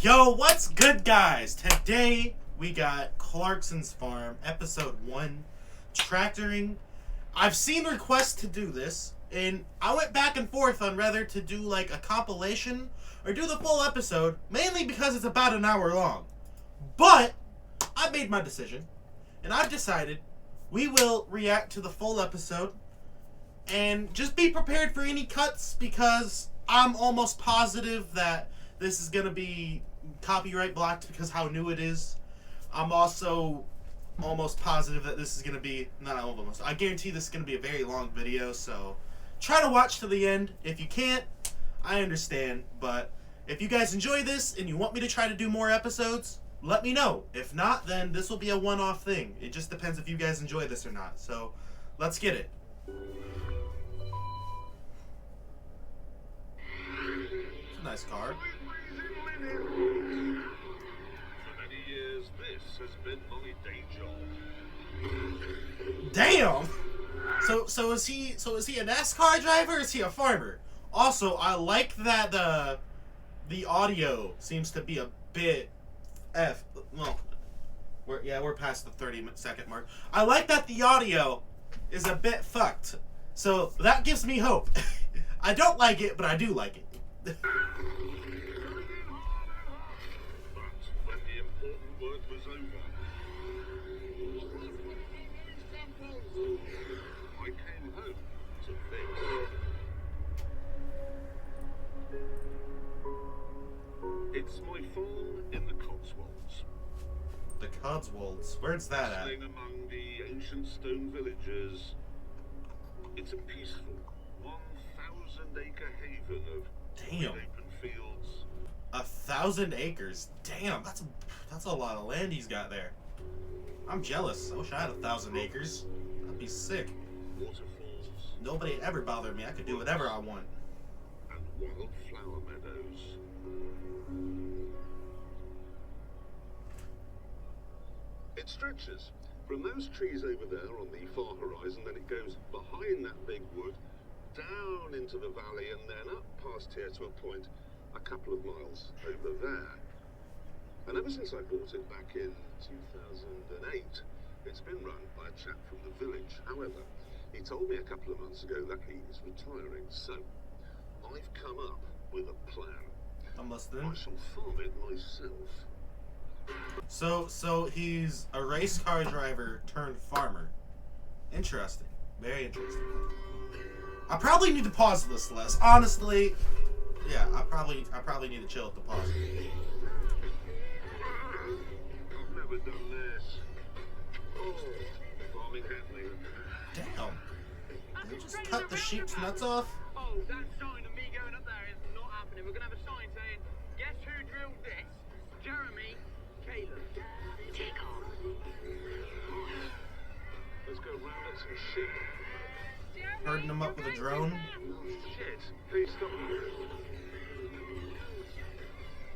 Yo, what's good, guys? Today we got Clarkson's Farm, episode 1, tractoring. I've seen requests to do this, and I went back and forth on whether to do like a compilation or do the full episode, mainly because it's about an hour long. But I made my decision, and I've decided we will react to the full episode and just be prepared for any cuts, because I'm almost positive that this is going to be copyright blocked because how new it is. I'm also almost positive that this is going to be, not almost, I guarantee this is going to be a very long video, so try to watch to the end. If you can't, I understand, but if you guys enjoy this and you want me to try to do more episodes, let me know. If not, then this will be a one-off thing. It just depends if you guys enjoy this or not, so let's get it. Nice car. For many years, this has been my day job. Damn. So is he a NASCAR driver or is he a farmer? Also, I like that the audio seems to be a bit well, we're past the 30-second mark. I like that the audio is a bit fucked. So that gives me hope. I don't like it, but I do like it. But when the important work was over, I came home to fix. It's my farm in the Cotswolds. The Cotswolds? Where's that at? Nestling among the ancient stone villages. It's a peaceful 1,000-acre haven of Damn. open fields. 1,000 acres. Damn, that's a lot of land he's got there. I'm jealous. I wish I had 1,000 acres. That'd be sick. Waterfalls. Nobody ever bothered me. I could do whatever I want. And wildflower meadows. It stretches from those trees over there on the far horizon, then it goes behind that big wood, down into the valley, and then up past here to a point a couple of miles over there. And ever since I bought it back in 2008, it's been run by a chap from the village. However, he told me a couple of months ago that he is retiring, so I've come up with a plan. I'm listening. I shall farm it myself. So he's a race car driver turned farmer. Interesting. Very interesting. I probably need to pause this less. Honestly, yeah, I probably need to chill at the pause. I've never done this. Oh, farming happening. Damn. They just cut the sheep's nuts off? Oh, that sign of me going up there is not happening. We're going to have a sign saying, guess who drilled this? Jeremy, Caleb. Take on. Let's go round at some sheep. Herding them up with a drone? Oh, shit. Please stop.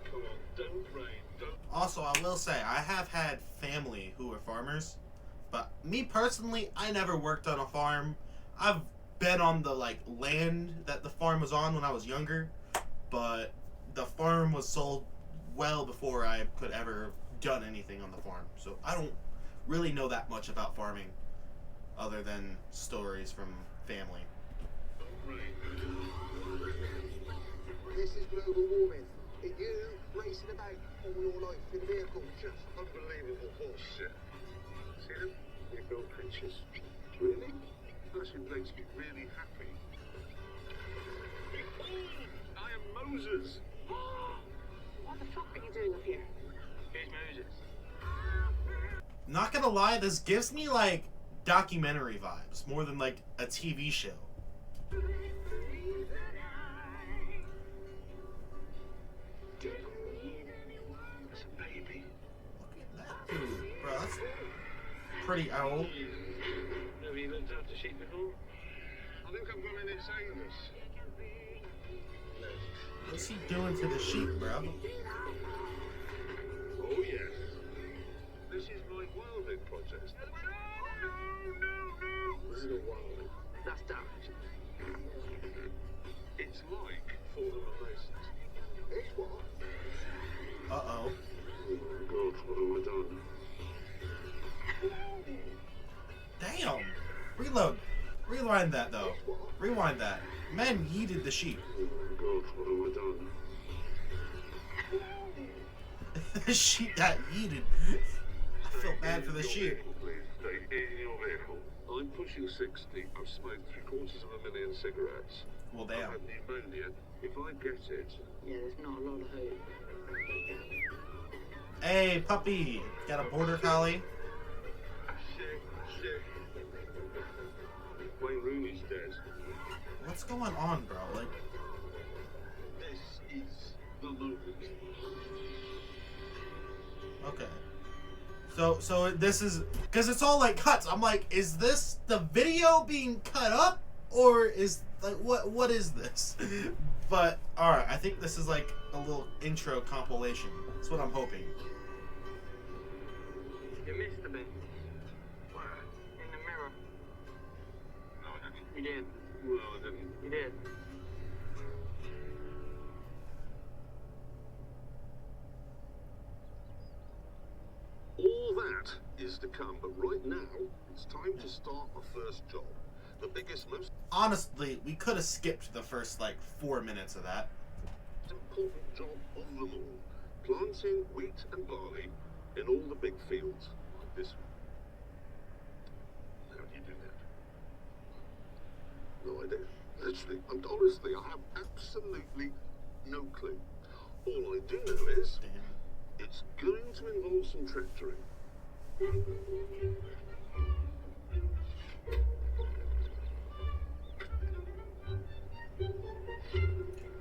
Come on, don't rain. Don't. Also, I will say, I have had family who are farmers, but me personally, I never worked on a farm. I've been on the land that the farm was on when I was younger, but the farm was sold well before I could ever have done anything on the farm. So I don't really know that much about farming other than stories from family. This is global warming. Are you racing about all your life in a vehicle? Just unbelievable bullshit. See them? They built creatures. Really? Actually makes me really happy. I am Moses. What the fuck are you doing up here? Who's Moses? Not gonna lie, this gives me documentary vibes more than a TV show. It's a baby. Look at that dude, bro. That's pretty old. Have you looked after sheep before? I think I'm going insane this. What's he doing to the sheep, bro? Oh yes. This is my wilding project. No! This is a wilding. That's damage. It's like fallen on races. It's what? Uh-oh. Oh God, what have I done? Damn. Reload. Rewind that, though. Rewind that. Men yeeted the sheep. Oh God, what have I done? The sheep got yeeted. I feel bad for the sheep. Please stay in your vehicle. I'm pushing 60. I've smoked 750,000 cigarettes. Well, I've damn. had pneumonia. If I get it, Yeah, there's not a lot of hope. Hey, puppy. Got a border collie? shit. Wayne Rooney's dead. What's going on, bro? Like, This is the moment. okay. So this is, because it's all like cuts. I'm like, is this the video being cut up, or is like what is this? But all right, I think this is like a little intro compilation. That's what I'm hoping. You missed a bit. Where? In the mirror. No, I didn't. You did. Well, I didn't. You did. All that is to come, but right now, it's time to start my first job. The biggest, most Honestly, we could have skipped the first like 4 minutes of that. important job of them all. Planting wheat and barley in all the big fields like this one. How do you do that? No idea. Literally, and honestly, I have absolutely no clue. All I do know is Damn. it's going to involve some tractoring.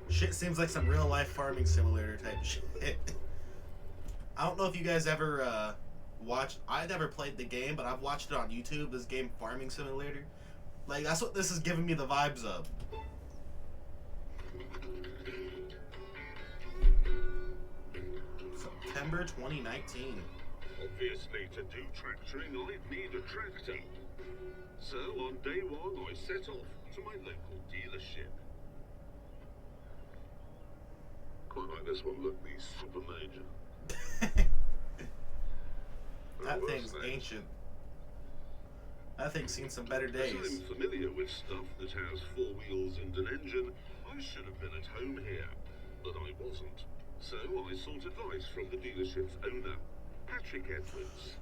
Shit seems like some real life farming simulator type shit. I don't know if you guys ever watched. I never played the game, but I've watched it on YouTube. This game, Farming Simulator. Like that's what this is giving me the vibes of. September 2019. Obviously, to do tractoring, I'd need a tractor. So, on day one, I set off to my local dealership. Quite like this one, look, the Super Major. That What's thing's that? ancient. That thing's seen some better As days. I'm familiar with stuff that has 4 wheels and an engine, I should have been at home here, but I wasn't. So I sought advice from the dealership's owner, Patrick Edwards.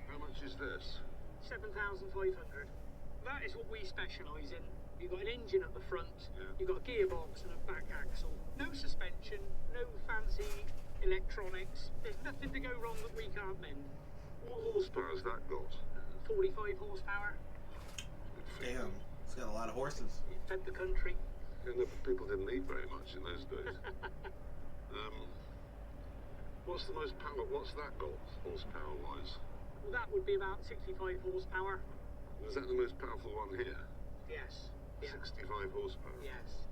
How much is this? 7,500. That is what we specialise in. You've got an engine at the front, Yeah. you've got a gearbox and a back axle. No suspension, no fancy electronics. There's nothing to go wrong that we can't mend. What horsepower's that got? 45 horsepower, Damn, it's got a lot of horses. it fed the country. Yeah, no, people didn't eat very much in those days. What's the most power? What's that got, horsepower-wise? Well, that would be about 65 horsepower. Is that the most powerful one here? Yes. Yeah. 65 horsepower. Yes.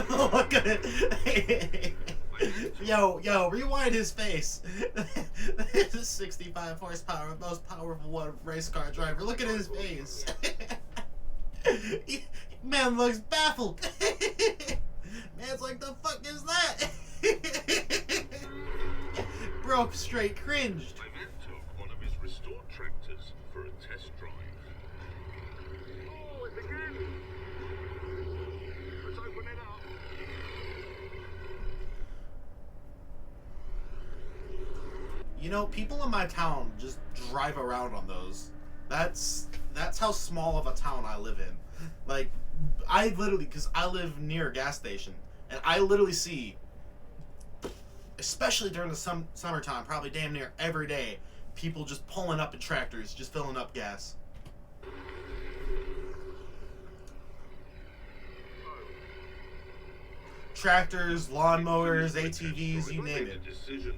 Look at it. Yo, rewind his face. This is 65 horsepower, most powerful one race car driver. Look at his face. Man looks baffled. Man's like, the fuck is that? Broke straight cringed. I then took one of his restored tractors for a test drive. Oh, it's again! Let's open it up. You know, people in my town just drive around on those. That's how small of a town I live in. Like, I literally, because I live near a gas station, and I literally see, especially during the summertime, probably damn near every day, people just pulling up in tractors, just filling up gas. Tractors, lawnmowers, ATVs, you name it. Decision.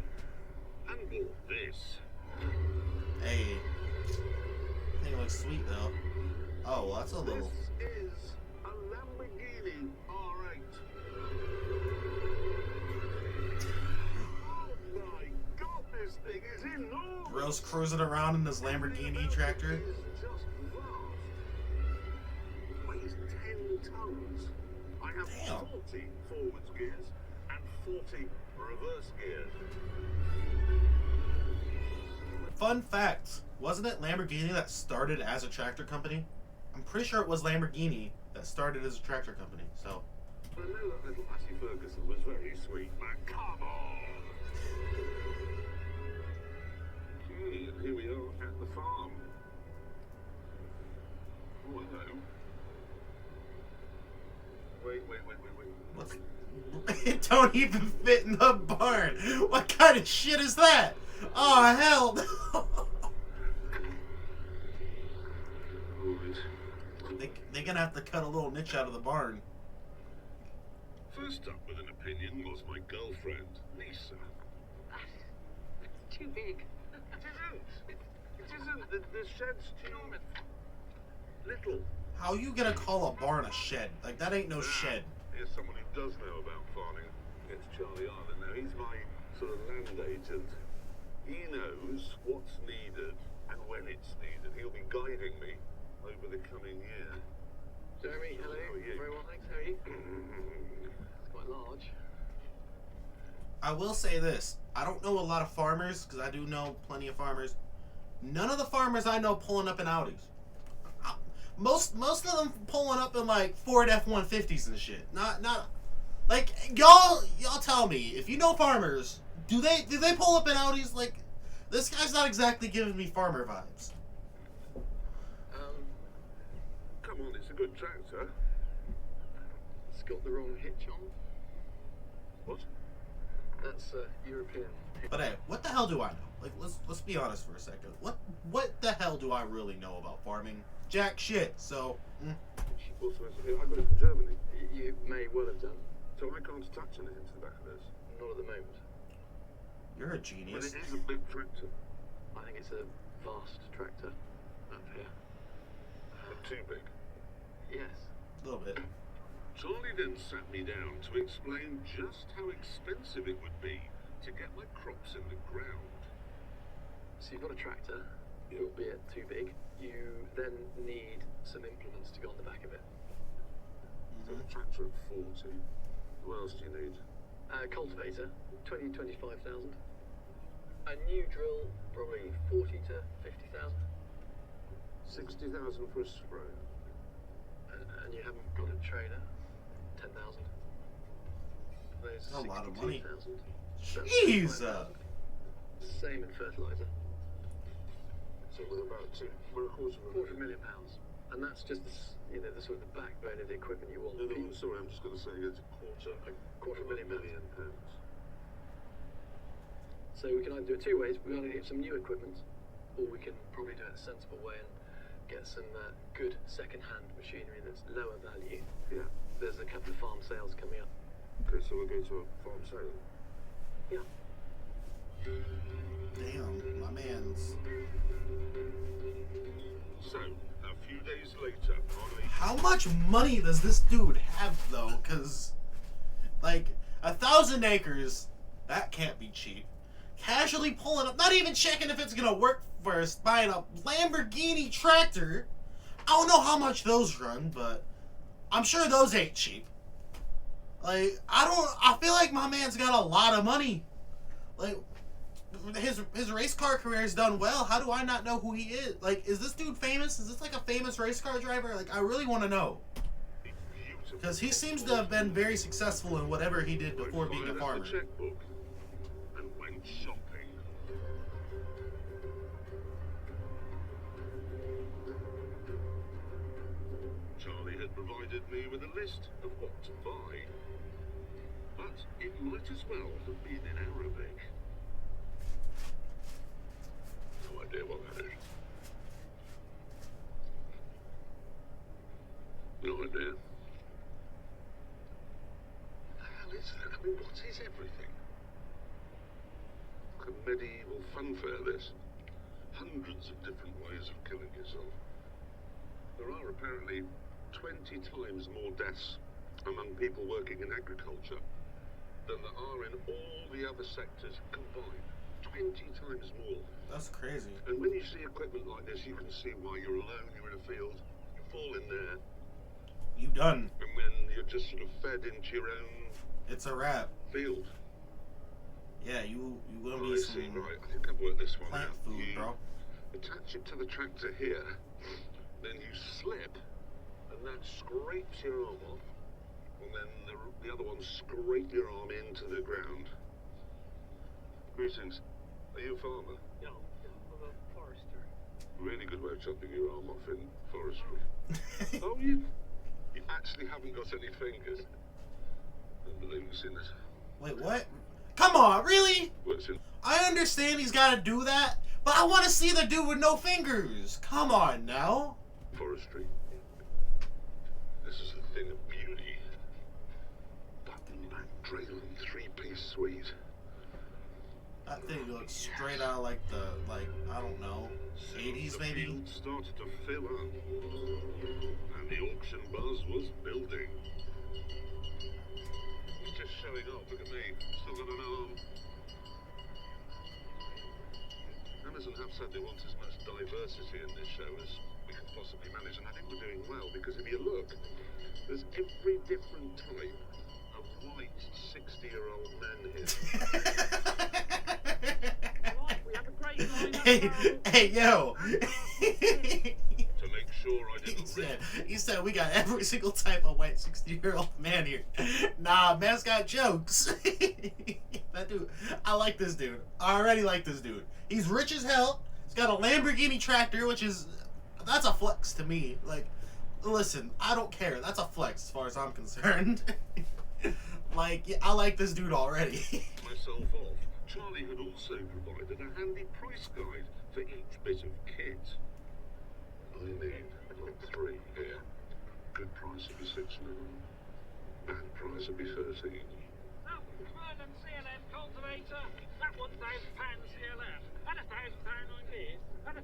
And bought this. Hey, I think it looks sweet though. Oh, well, that's a little. This is a Lamborghini R8. Oh my God, this thing is enormous. Bro's cruising around in this Lamborghini tractor. It is just vast. It weighs 10 tons. I have Damn. 40 forwards gears and 40 reverse gear. Fun fact, wasn't it Lamborghini that started as a tractor company? I'm pretty sure it was Lamborghini that started as a tractor company, so. I know that little Lassie Ferguson was very sweet, but come on! Okay, and here we are at the farm. Oh, hello. Wait. What's, it don't even fit in the barn. What kind of shit is that? Oh, hell no. They're gonna have to cut a little niche out of the barn. First up with an opinion was my girlfriend, Lisa. It's too big. It isn't. The shed's enormous. Little. How you gonna call a barn a shed? Like, that ain't no shed. Here's someone who does know about farming. It's Charlie Arden. Now, he's my sort of land agent. He knows what's needed and when it's needed. He'll be guiding me over the coming year. Jeremy, hello. How are you? Very well, thanks. How are you? It's quite large. I will say this. I don't know a lot of farmers, because I do know plenty of farmers. None of the farmers I know pulling up in Audis. Most of them pulling up in like Ford F-150s and shit. Not like y'all tell me if you know farmers. Do they pull up in Audis? Like, this guy's not exactly giving me farmer vibes. Come on, it's a good tractor. It's got the wrong hitch on. What? That's European. But hey, what the hell do I know? Like, let's be honest for a second. What the hell do I really know about farming? Jack shit. So. Also, I got it from Germany, You may well have done. so I can't attach anything to the back of this. Not at the moment. You're a But genius. it is a big tractor. I think it's a vast tractor up here. But too big. Yes. A little bit. Charlie then sat me down to explain just how expensive it would be to get my crops in the ground. So you've got a tractor, albeit too big. You then need some implements to go on the back of it. So the tractor at 40. What else do you need? Cultivator, 25,000. A new drill, probably 40 to 50,000. 60,000 for a sprayer. And you haven't got a trailer, 10,000. Those A lot of money. 62,000. Jeez. Same in fertilizer. So we're about to. We're a £250,000. And that's just the sort of the backbone of the equipment you want. No, sorry, I'm just going to say it's a quarter million pounds. So we can either do it two ways. We either get some new equipment, or we can probably do it a sensible way and get some good second-hand machinery that's lower value. Yeah. There's a couple of farm sales coming up. Okay, so we'll go to a farm sale. Yeah. Damn, my man's. So, a few days later, How much money does this dude have though? Cause, like, 1,000 acres, that can't be cheap. Casually pulling up, not even checking if it's gonna work first, buying a Lamborghini tractor. I don't know how much those run, but I'm sure those ain't cheap. Like, I feel like my man's got a lot of money. Like, his race car career has done well. How do I not know who he is? Like, is this dude famous? Is this like a famous race car driver? Like, I really want to know. Because he seems to have been very successful in whatever he did before being a farmer. The checkbook and went shopping. Charlie had provided me with a list of what to buy, but it might as well have been in Arabic. No idea what that is. No idea. The hell is that? I mean, what is everything? Like a medieval funfair, this. Hundreds of different ways of killing yourself. There are apparently 20 times more deaths among people working in agriculture than there are in all the other sectors combined. 20 times more. That's crazy. And when you see equipment like this, you can see why you're alone, you're in a field, you fall in there, You done. and when you're just sort of fed into your own It's a wrap. field. Yeah, you gonna Oh, be I see, some right. I think I've worked this one plant out. food, You bro. attach it to the tractor here, then you slip, and that scrapes your arm off, and then the other one scrape your arm into the ground. Greetings. Are you a farmer? No, I'm a forester. Really good way of chopping your arm off in forestry. Oh, you actually haven't got any fingers. Don't believe you've seen this. Wait, what? Come on, really? Works in I understand he's got to do that, but I want to see the dude with no fingers. Come on now. forestry. This is a thing of beauty. Button-back Drayton 3-piece suite. That thing looks straight out like the, I don't know, 80s The maybe? field started to fill up, and the auction buzz was building. It's just showing off. Look at me, still got an arm. Amazon have said they want as much diversity in this show as we could possibly manage, and I think we're doing well, because if you look, there's every different type of white 60-year-old men here. Right, we have a great lineup. Hey, yo. To make sure I didn't He said we got every single type of white 60-year-old man here. Nah, man's got jokes. That dude, I like this dude. I already like this dude. He's rich as hell. He's got a Lamborghini tractor, which is, that's a flex to me. Like, listen, I don't care. That's a flex as far as I'm concerned. Like, yeah, I like this dude already. myself off. Charlie had also provided a handy price guide for each bit of kit. I need lot 3 here. Good price would be 600. Bad price would be 13. Now, Vernon CLM cultivator, that £1,000 CLM, and £1,000 on this, and £1,000,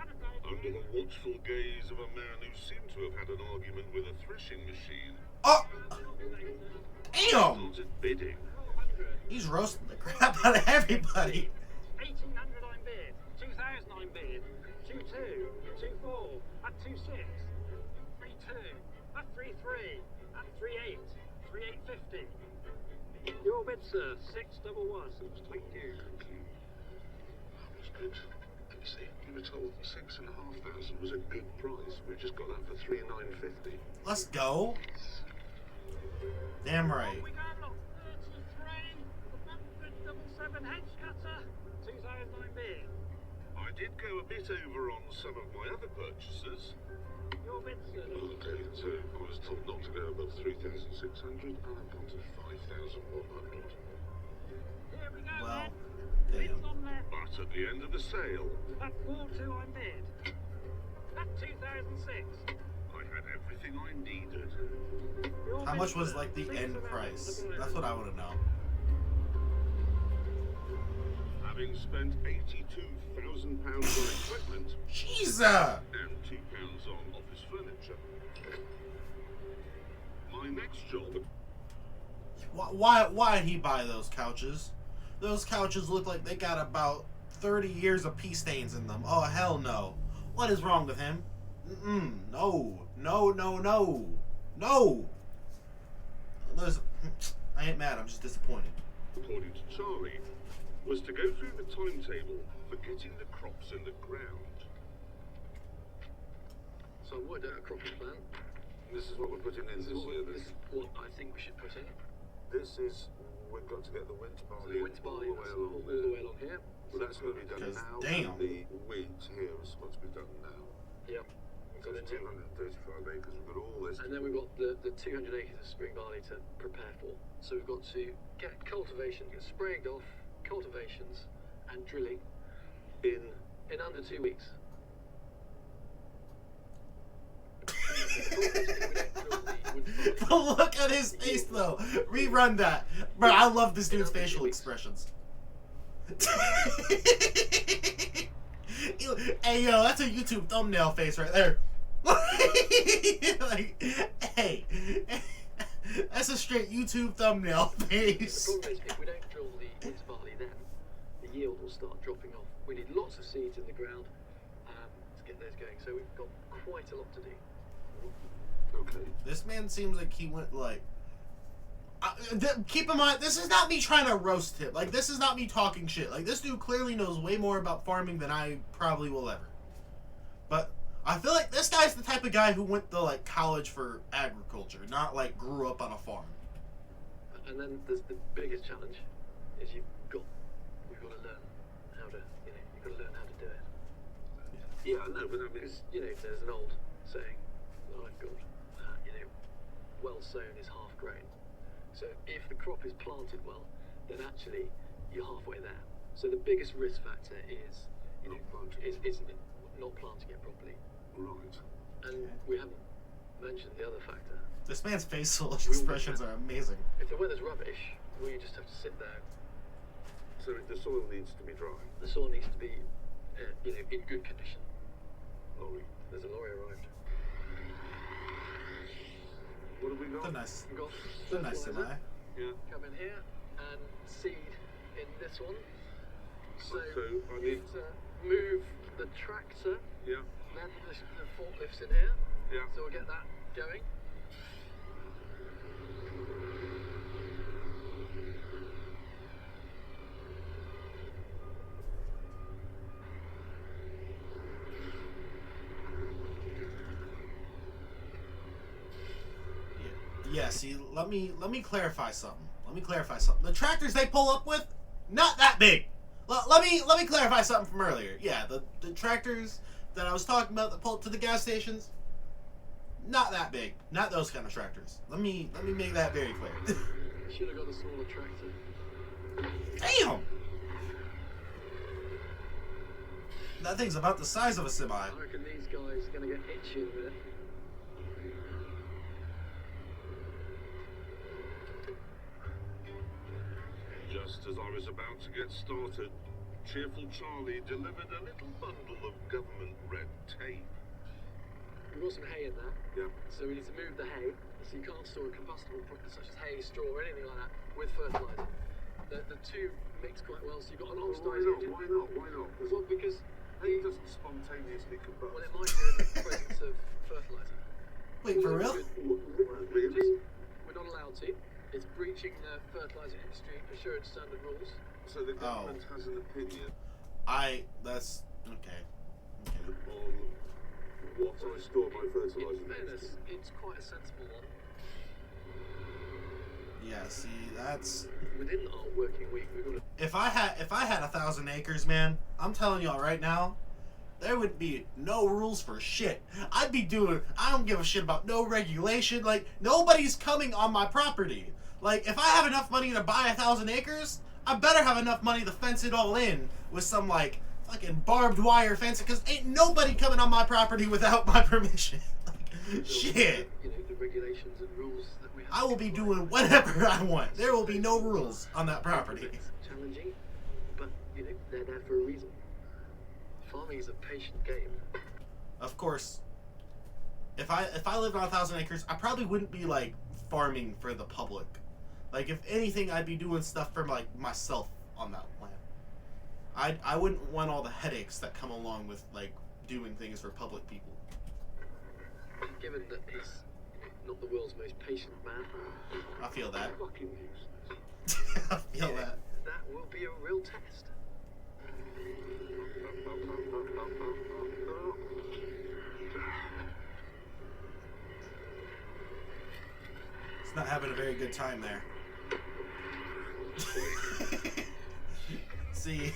and Under the watchful gaze of a man who seemed to have had an argument with a threshing machine, Oh, damn. started bidding. He's roasting the crap out of everybody. 1,800 on bid, 2,000 on bid, 2,2, 2,4, at 2,6, 3,2, at 3,3, at 3,8, 3,850. Your bid, sir, 611. Thank you. That was good. Let's see, you were told 6,500 was a good price. We just got that for 3,950. Let's go. Damn right. We got lot 33, the 177 hedge cutter, 2,009 bid. I did go a bit over on some of my other purchases. Your bid, sir. Okay, so I was told not to go above 3,600, and I've gone to 5,100. Here we go, Well, then. damn. Bids on there. But at the end of the sale, At 4,2 on bid. At 2,006. I had everything I needed. Your How bid, much was sir, like the end 611 price? the blue. That's what I want to know. Having spent £82,000 on equipment Jesus! and £2 on office furniture, my next job. Why'd he buy those couches? Those couches look like they got about 30 years of pee stains in them. Oh, hell no. What is wrong with him? No. No, no, no. No! Listen, I ain't mad, I'm just disappointed. According to Charlie, was to go through the timetable for getting the crops in the ground. So I worked out a cropping plan. This is what we're putting in this year. This is what I think we should put in. This is, we've got to get the winter So barley the winter barley, all the way that's along all there. the way along here. Well, that's going to be done 'Cause now. damn. And the wheat here is supposed to be done now. Yep. We've So got it's in here. 235 acres. We've got all this. And then we've got the 200 acres of spring barley to prepare for. So we've got to get cultivation, get spraying off, cultivations, and drilling in. in under 2 weeks. The look at his face, though. Rerun that. Bro, I love this dude's facial expressions. Hey, yo, that's a YouTube thumbnail face right there. Like, hey. That's a straight YouTube thumbnail face. The problem is, if we don't drill the winter barley then, the yield will start dropping off. We need lots of seeds in the ground to get those going. So we've got quite a lot to do. Okay. This man seems like he went, like, Keep in mind, this is not me trying to roast him. Like, this is not me talking shit. Like, this dude clearly knows way more about farming than I probably will ever. But I feel like this guy's the type of guy who went to, like, college for agriculture, not, like, grew up on a farm. And then there's the biggest challenge, is we've got to learn how to, you've got to learn how to do it. Yeah, I know, but I mean, Because, there's an old saying that I've got, well sown is half grown. So if the crop is planted well, then actually you're halfway there. So the biggest risk factor is, Not planting. isn't it not planting it properly. right. And we haven't mentioned the other factor. This man's facial expressions are amazing. If the weather's rubbish, we just have to sit there. So the soil needs to be dry. The soil needs to be, in good condition. Lorry. There's a lorry arrived. What have we got? They're nice. We've got They're nice fertilizer. semi. Yeah. Come in here and seed in this one. So I we need. need to move the tractor, Yeah. then the forklifts in here. Yeah. So we'll get that going. Yeah, see, let me clarify something. The tractors they pull up with, not that big. Let me clarify something from earlier. Yeah, the tractors that I was talking about that pull up to the gas stations, not that big. Not those kind of tractors. Let me make that very clear. Should have got a smaller tractor. Damn! That thing's about the size of a semi. I reckon these guys are going to get itchy in a minute. Just as I was about to get started, Cheerful Charlie delivered a little bundle of government red tape. We've got some hay in there. Yeah. So we need to move the hay. So you can't store a combustible product such as hay, straw, or anything like that with fertiliser. The two mix quite well, so you've got an Why old-style not? engine. Why not? Why not? Well, because Hay doesn't spontaneously combust. well, it might do in the presence of fertiliser. Wait, for real? Really? We're not allowed to. It's breaching the fertiliser industry assurance standard rules. So the government has an opinion That's okay. on what I store my fertiliser In fairness, next to. it's quite a sensible one. Yeah, see, that's Within our working week, we've got to if I had 1,000 acres, man, I'm telling y'all right now, there would be no rules for shit. I'd be doing, I don't give a shit about no regulation. Like, nobody's coming on my property. Like, if I have enough money to buy 1,000 acres, I better have enough money to fence it all in with some, like, fucking barbed wire fencing, because ain't nobody coming on my property without my permission. Like, shit. the regulations and rules that we have. I will to be comply doing with. whatever I want. There will be no rules on that property. It's challenging, but they're there for a reason. Farming is a patient game. Of course, if I lived on 1,000 acres, I probably wouldn't be like farming for the public. Like, if anything, I'd be doing stuff for like myself on that land. I wouldn't want all the headaches that come along with like doing things for public people. Given that he's not the world's most patient man, I feel that. Fucking useless. I feel that. that will be a real test. It's not having a very good time there. See.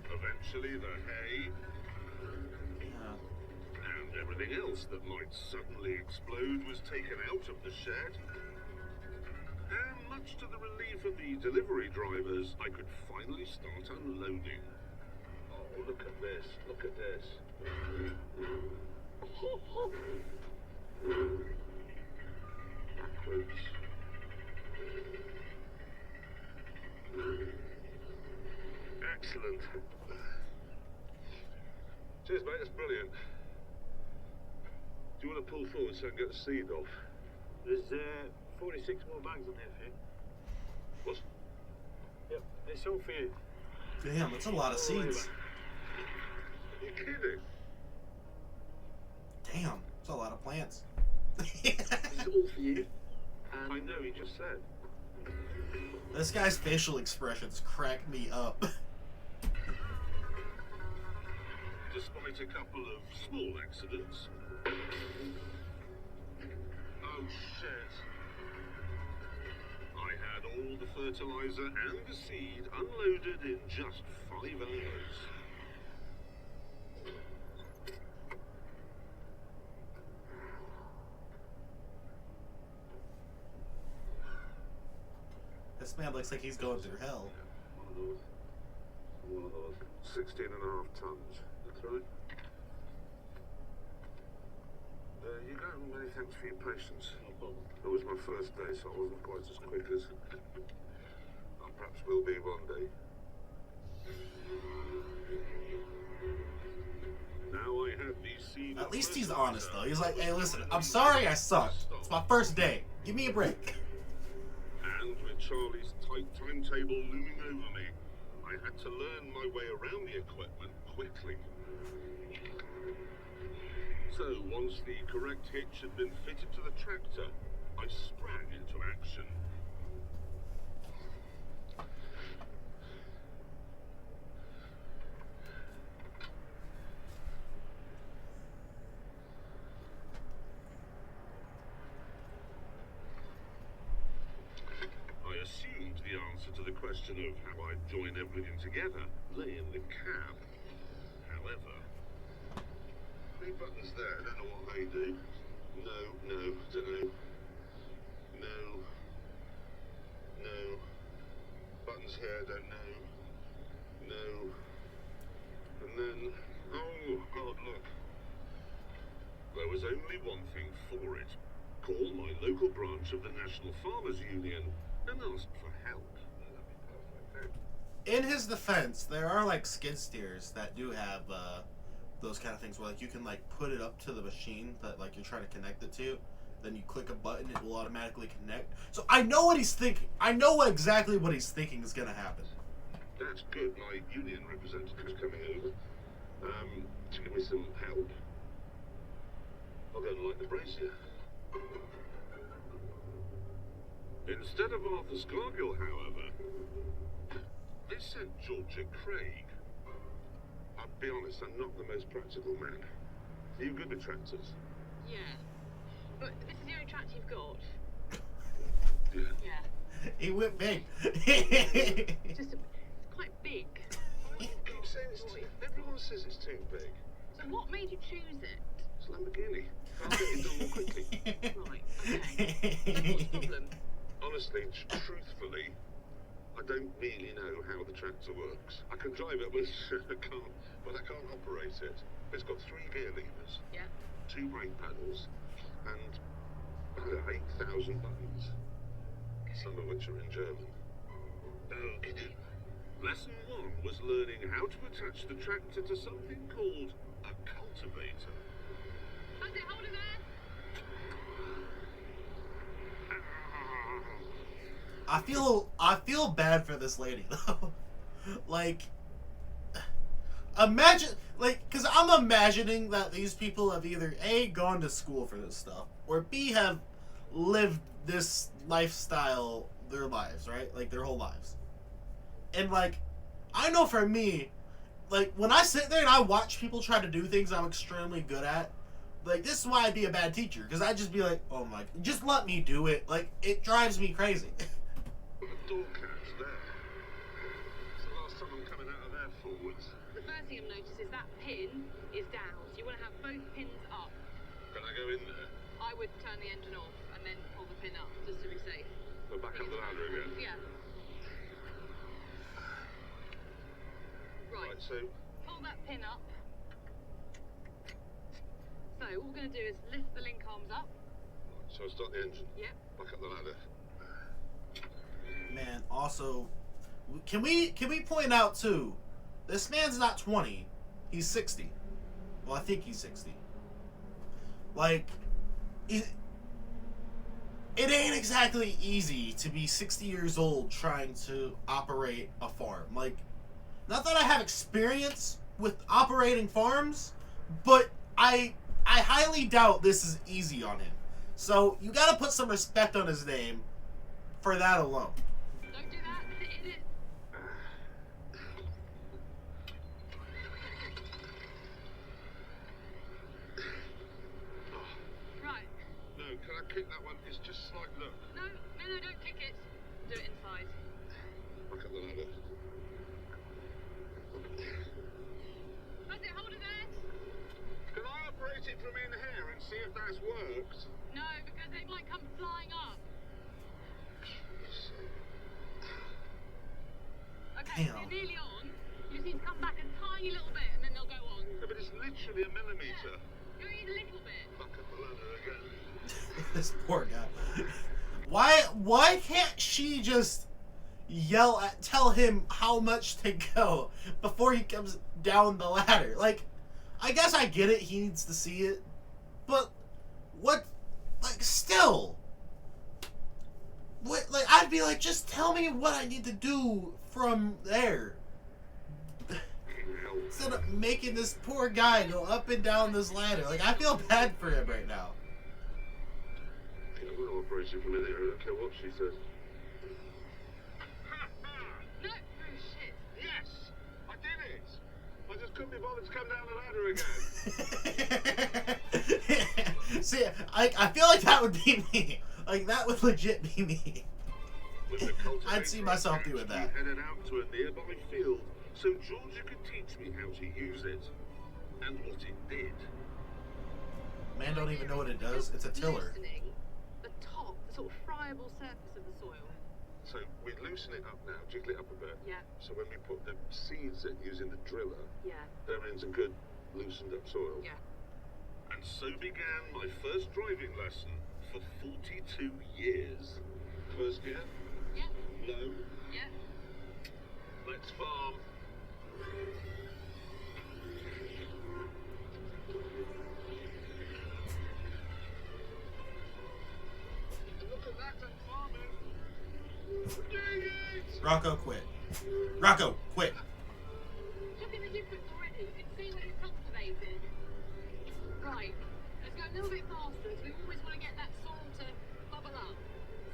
Eventually the hay and everything else that might suddenly explode was taken out of the shed. And much to the relief of the delivery drivers, I could finally start unloading. Oh, look at this, look at this. Backwards. Excellent. Cheers, mate, that's brilliant. Do you want to pull forward so I can get the seed off? There's 46 more bags on here for you. What? Yep, it's all for you. Damn, that's a lot of seeds. Are you kidding? Damn, that's a lot of plants. This is all for you. I And know, he just said. This guy's facial expressions crack me up. Despite a couple of small accidents. Oh shit. I had all the fertilizer and the seed unloaded in just 5 hours. This man looks like he's going through hell. One of those 16.5 tons. That's right. There you go. Many thanks for your patience. It was my first day, so I wasn't quite as quick as I perhaps will be one day. Now I have these seeds. At least he's honest, though. He's like, hey, listen, I'm sorry I sucked. It's my first day. Give me a break. And with Charlie's tight timetable looming over me, I had to learn my way around the equipment quickly. So, once the correct hitch had been fitted to the tractor, I sprang into action. I assumed the answer to the question of how I'd join everything together lay in the cab. However, three buttons there, I don't know what they do. No, don't know. No. Buttons here, don't know. No. And then, oh God, look. There was only one thing for it. Call my local branch of the National Farmers Union and ask for help. That'd be perfect. In his defense, there are like skid steers that do have those kind of things where like you can like put it up to the machine that like you're trying to connect it to, then you click a button, it will automatically connect. So I know what he's thinking. I know exactly what he's thinking is gonna happen. That's good. My union representative is coming over to give me some help. I'll go and light the brazier. Instead of Arthur Scargill, however, they sent Georgia Craig. I'll be honest, I'm not the most practical man. Are you good with tractors? Yeah. But this is the only tractor you've got. Yeah. Yeah. He went big. It's quite big. Why do you keep saying it's too... Everyone says it's too big. So what made you choose it? It's Lamborghini. I'll get it done more quickly. Right, okay. So what's the problem? Honestly, truthfully, I don't really know how the tractor works. I can drive it, but I can't operate it. It's got 3 gear levers, Yeah. 2 brake pedals, and 8,000 buttons, some of which are in German. Okay. Lesson 1 was learning how to attach the tractor to something called a cultivator. How's it hold it there? I feel bad for this lady though. Like, imagine, like, because I'm imagining that these people have either A, gone to school for this stuff, or B, have lived this lifestyle their lives, right? Like, their whole lives. And, like, I know for me, like, when I sit there and I watch people try to do things I'm extremely good at, like, this is why I'd be a bad teacher, because I'd just be like, oh my, just let me do it. Like, it drives me crazy. The door cat's there. It's the last time I'm coming out of there forwards. The first thing I've noticed is that pin is down. So you want to have both pins up. Can I go in there? I would turn the engine off and then pull the pin up, just to be safe. Go back up the ladder again? Yeah. Right. Right, so... Pull that pin up. So all we're going to do is lift the link arms up. So I start the engine? Yep. Back up the ladder. Man, also, can we point out too, this man's not 20, he's 60. Well, I think he's 60. Like, it ain't exactly easy to be 60 years old trying to operate a farm. Like, not that I have experience with operating farms, but I highly doubt this is easy on him. So you gotta put some respect on his name for that alone. They're nearly on. You just need to come back a tiny little bit and then they'll go on. Yeah, but it's literally a millimetre. You need a little bit. Back up the ladder again. This poor guy. Why can't she just tell him how much to go before he comes down the ladder? Like, I guess I get it, he needs to see it, but what, like, still, what, like, I'd be like, just tell me what I need to do from there, instead of making this poor guy go up and down this ladder. Like, I feel bad for him right now. I'm going to operate you from in there. I don't care what she says. No, shit. Yes! I did it! I just couldn't be bothered to come down the ladder again. See, I feel like that would be me. Like, that would legit be me. With the cultivator I'd see myself attached, doing that. We headed out to a nearby field so Georgia could teach me how to use it. And what it did. Man don't even know what it does. It's a tiller. Loosening the top, the sort of friable surface of the soil. So we loosen it up now, jiggle it up a bit. Yeah. So when we put the seeds in using the driller, Yeah. they're into good loosened up soil. Yeah. And so began my first driving lesson for 42 years. First gear, Yeah. low, Yeah. let's farm. Look at that, I'm farming. We're doing it! Rocco, quit. Rocco, quit. Look at the difference already. You can see when it's cultivated. Right. Let's go a little bit faster because we always want to get that soil to bubble up.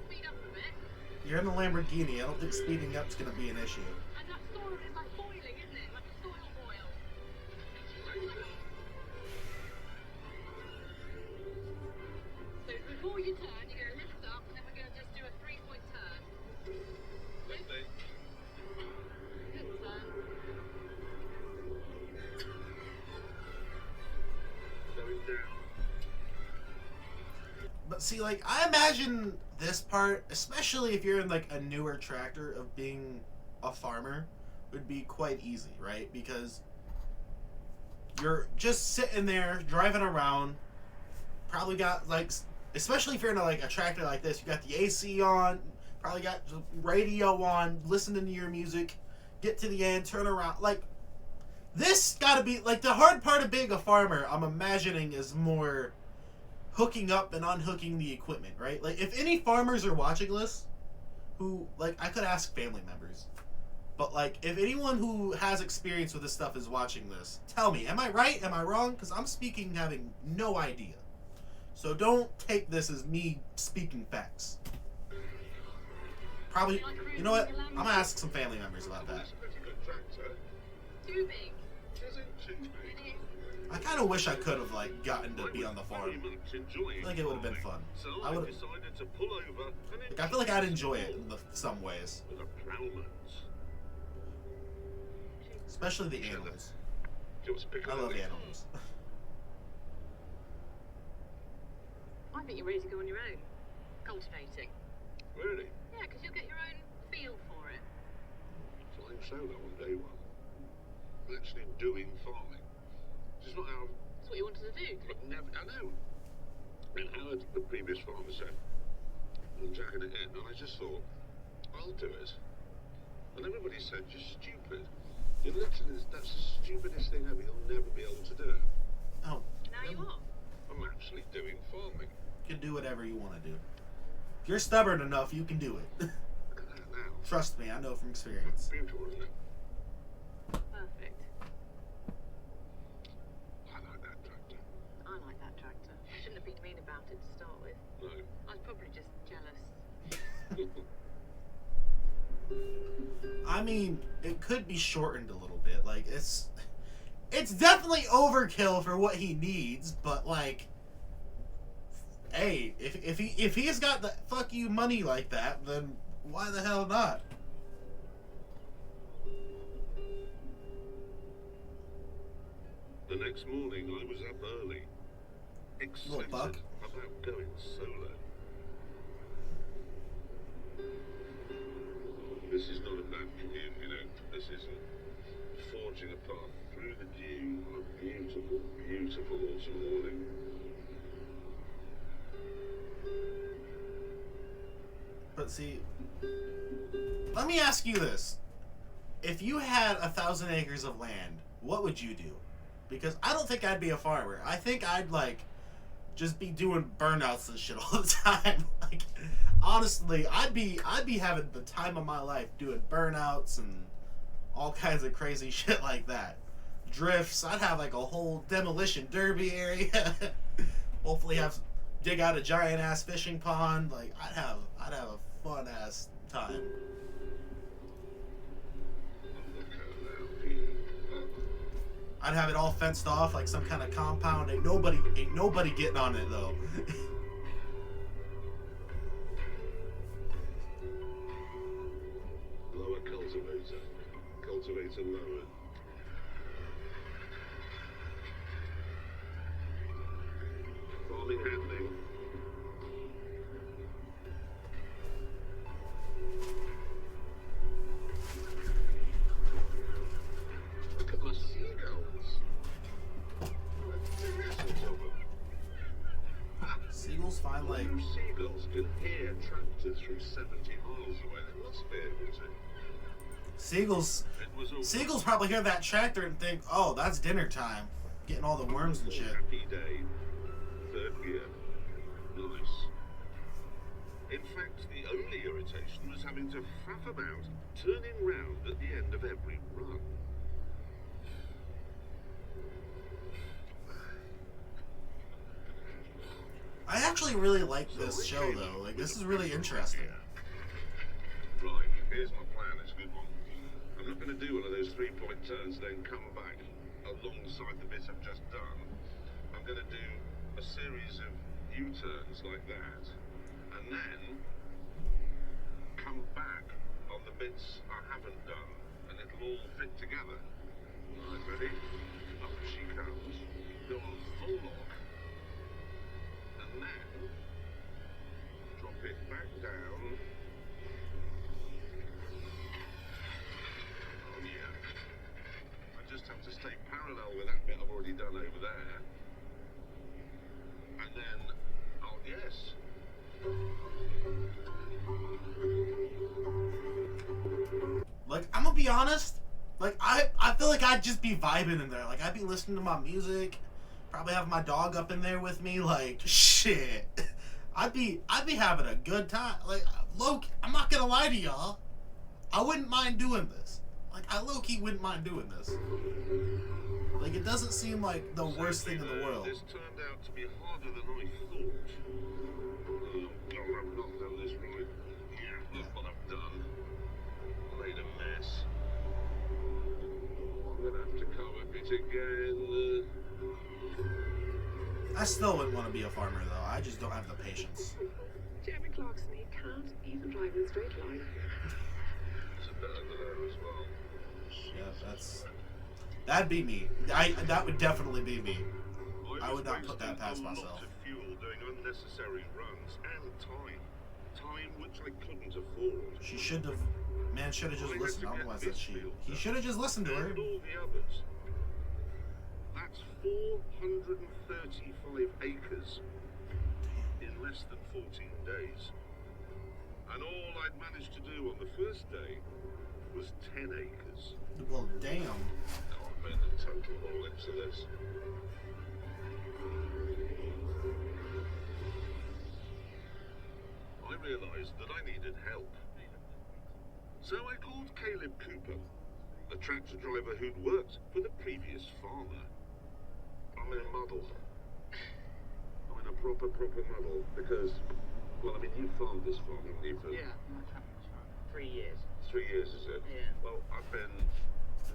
Speed up a bit. You're in the Lamborghini. I don't think speeding up's gonna be an issue. And that soil is like boiling, isn't it? Like a soil boil. So before you turn, you're going to lift up and then we're going to just do a 3-point turn. Lift. Good turn. Going down. But see, like, I imagine this part, especially if you're in, like, a newer tractor, of being a farmer, would be quite easy, right? Because you're just sitting there, driving around, probably got, like, especially if you're in, like, a tractor like this, you got the AC on, probably got the radio on, listening to your music, get to the end, turn around, like, this gotta be, like, the hard part of being a farmer, I'm imagining, is more hooking up and unhooking the equipment, right? Like, if any farmers are watching this, who, like, I could ask family members, but, like, if anyone who has experience with this stuff is watching this, tell me, am I right, am I wrong? Because I'm speaking having no idea. So don't take this as me speaking facts. Probably, you know what, I'm gonna ask some family members about that. It's a pretty good tractor. Too big. Isn't too big. It is. I kind of wish I could have, like, gotten to be on the Very farm. much enjoying I think it would have been farming. fun. So I I would, decided to pull over and like, I feel like I'd enjoy it in some ways, with a plowman's. especially the animals. Just pick I up love the- animals. I think you're ready to go on your own. Cultivating. Really? Yeah, because you'll get your own feel for it. Flying solo on day one. I'm actually doing farming. Which is not how That's what you wanted to do. I've never, I know. And Howard, the previous farmer, said, I'm jacking it in. And I just thought, I'll do it. And everybody said, you're stupid. You're literally, that's the stupidest thing ever. You'll never be able to do it. Oh, Now you are. I'm actually doing farming. you can do whatever you want to do. If you're stubborn enough, you can do it. Look at that now. Trust me, I know from experience. Beautiful, isn't it? Perfect. I like that tractor. I like that tractor. I shouldn't have been mean about it to start with. No. I was probably just jealous. I mean, it could be shortened a little bit. Like, it's definitely overkill for what he needs, but, like, hey, if he's got the fuck you money like that, then why the hell not? The next morning, I was up early, excited buck. about going solo. This is not a bad commute, you know. This isn't forging a path through the dew on a beautiful, beautiful autumn morning. But see, let me ask you this. If you had 1,000 acres of land, what would you do? Because I don't think I'd be a farmer. I think I'd, like, just be doing burnouts and shit all the time. Like, honestly, I'd be having the time of my life doing burnouts and all kinds of crazy shit like that. Drifts. I'd have, like, a whole demolition derby area. Hopefully dig out a giant ass fishing pond. Like, I'd have a fun ass time. I'd have it all fenced off like some kind of compound. Ain't nobody getting on it though. Lower cultivator. Cultivator lower. Farming happening. Look at my seagulls. Seagulls find like Those seagulls can hear tractors from 70 miles away. They must be able to. Seagulls probably hear that tractor and think, oh, that's dinner time. Getting all the worms and shit. Happy day. Third gear. Nice. In fact, the only irritation was having to faff about, turning round at the end of every run. I actually really like this show though. Like, this is really interesting. Right, here's my plan. It's a good one. I'm not going to do one of those 3-point turns, then come back alongside the bit I've just done. I'm going to do a series of U-turns like that, and then come back on the bits I haven't done, and it'll all fit together. Right, ready? Up she comes. Go on full lock, and then drop it back down. Oh yeah. I just have to stay parallel with that bit I've already done over there. And then, oh yes. Like, I'm gonna be honest. Like, I feel like I'd just be vibing in there. Like, I'd be listening to my music, probably have my dog up in there with me. Like, shit. I'd be having a good time. Like, I'm not gonna lie to y'all. I wouldn't mind doing this. Like, I low-key wouldn't mind doing this. Like, it doesn't seem like the worst thing in the world. This turned out to be harder than I thought. Oh God, I've not done this right. Yeah, look what I've done. Made a mess. I'm gonna have to cover it again. I still wouldn't want to be a farmer, though. I just don't have the patience. Jeremy Clarkson, he can't even drive in a straight line. It's a better there as well. Yeah, that'd be me. That would definitely be me. I would not put that past myself. Of fuel doing unnecessary runs and time which I couldn't afford. She should have. Man should have just listened. I don't know why I said she. He should have just listened to her. And all the others. That's 435 acres in less than 14 days. And all I'd managed to do on the first day was 10 acres. Well, damn. Now I've made the total all into this. I realised that I needed help. So I called Caleb Cooper, a tractor driver who'd worked for the previous farmer. I'm in a muddle. I'm in a proper muddle because, well, I mean, you farmed this farm, haven't you? For Yeah, 3 years. 3 years, is it? Yeah. Well, I've been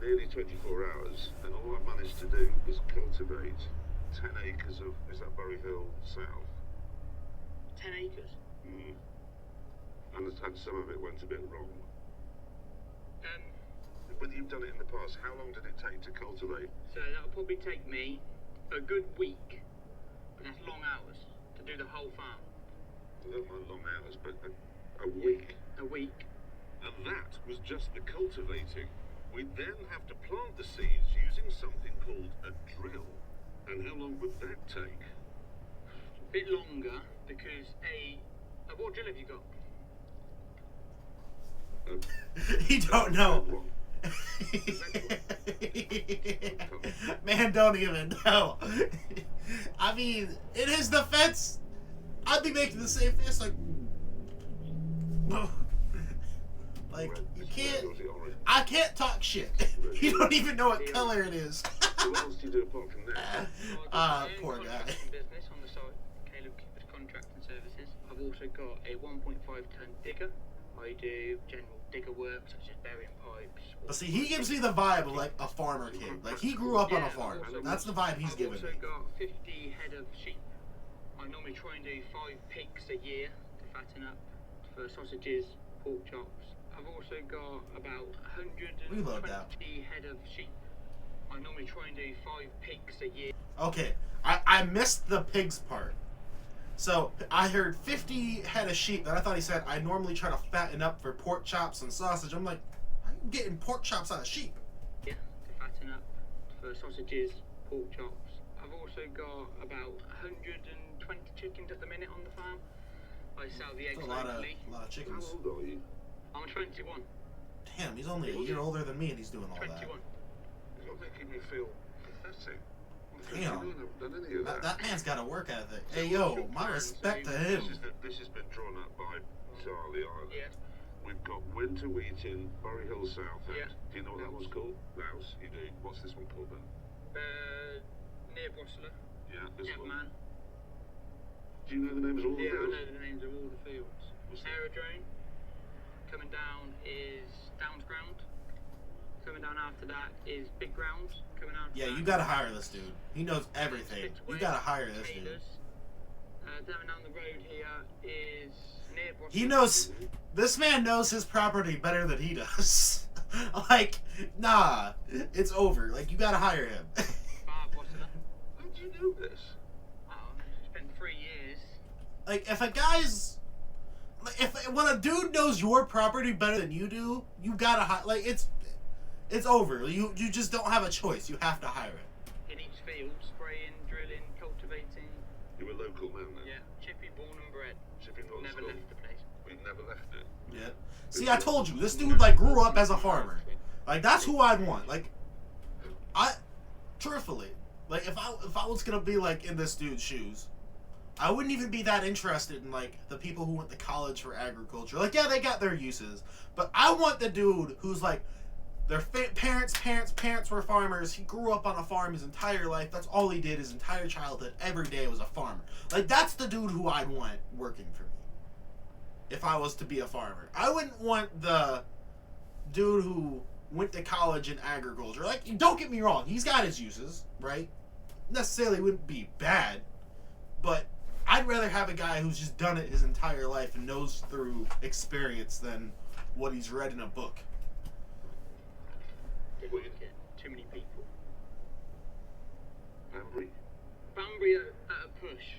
nearly 24 hours, and all I've managed to do is cultivate 10 acres of, is that Bury Hill South? 10 acres? Mm. And some of it went a bit wrong. When you've done it in the past, how long did it take to cultivate? So that'll probably take me a good week. But that's long hours to do the whole farm. Not long hours, but a week. A week. And that was just the cultivating. We'd then have to plant the seeds using something called a drill. And how long would that take? A bit longer because what drill have you got? He don't know. Man, don't even know. I mean, in his defense, I'd be making the same face like you can't. I can't talk shit. You don't even know what color it is. What else do you do apart from that? Poor guy. Business on the side. Caleb Cooper's contracting services. I've also got a 1.5-ton digger. I do general digger work such as burying pipes. But see, he gives me the vibe of like a farmer kid. Like he grew up on a farm. That's the vibe he's giving me. I've also got 50 head of sheep. I normally try and do 5 pigs a year to fatten up for sausages, pork chops. I've also got about 120 head of sheep. I normally try and do 5 pigs a year. Okay, I missed the pigs part. So I heard 50 head of sheep. Then I thought he said I normally try to fatten up for pork chops and sausage. I'm like, how are you getting pork chops out of sheep? Yeah, to fatten up for sausages, pork chops. I've also got about 120 chickens at the minute on the farm. I sell the eggs locally. A lot of chickens. How old are you? I'm 21. Damn, he's only a year older than me and he's doing all 21. You're making me feel pathetic. Damn. Done any of That man's got a work ethic. Hey, yo, my respect to him. This has been drawn up by Charlie Island. Yeah. We've got winter wheat in Bury Hill South End. Yeah. Do you know what that one's called? Louse, you do. What's this one called then? Near Brosler. Yeah, this one. Man. Do you know the names of all the Yeah, I fields? know the names of all the fields. Aerodrome. Coming down is Downs Ground. Coming down after that is Big Ground. Coming out. Yeah, you gotta hire this dude. He knows everything. You gotta hire this dude. Down the road here is near Brosler. He knows. This man knows his property better than he does. Like, nah, it's over. Like, you gotta hire him. Brosler. How do you know this? Oh, it's been 3 years. Like, if a guy's, when a dude knows your property better than you do, you gotta hire. Like, it's over. You just don't have a choice. You have to hire it. In each field, spraying, drilling, cultivating. You're a local man then? Yeah, Chippy, born and bred. Chippy, not Never school. left the place. We've never left it. Yeah. See, I told you, this dude like grew up as a farmer. Like, that's who I'd want. Like, truthfully, like if I was gonna be like in this dude's shoes, I wouldn't even be that interested in like the people who went to college for agriculture. Like, yeah, they got their uses, but I want the dude who's like their parents were farmers. He grew up on a farm his entire life. That's all he did his entire childhood. Every day was a farmer. Like, that's the dude who I'd want working for me if I was to be a farmer. I wouldn't want the dude who went to college in agriculture. Like, don't get me wrong, he's got his uses, right? Necessarily wouldn't be bad, but I'd rather have a guy who's just done it his entire life and knows through experience than what he's read in a book. Didn't like it. Too many people. Banbury? At a push.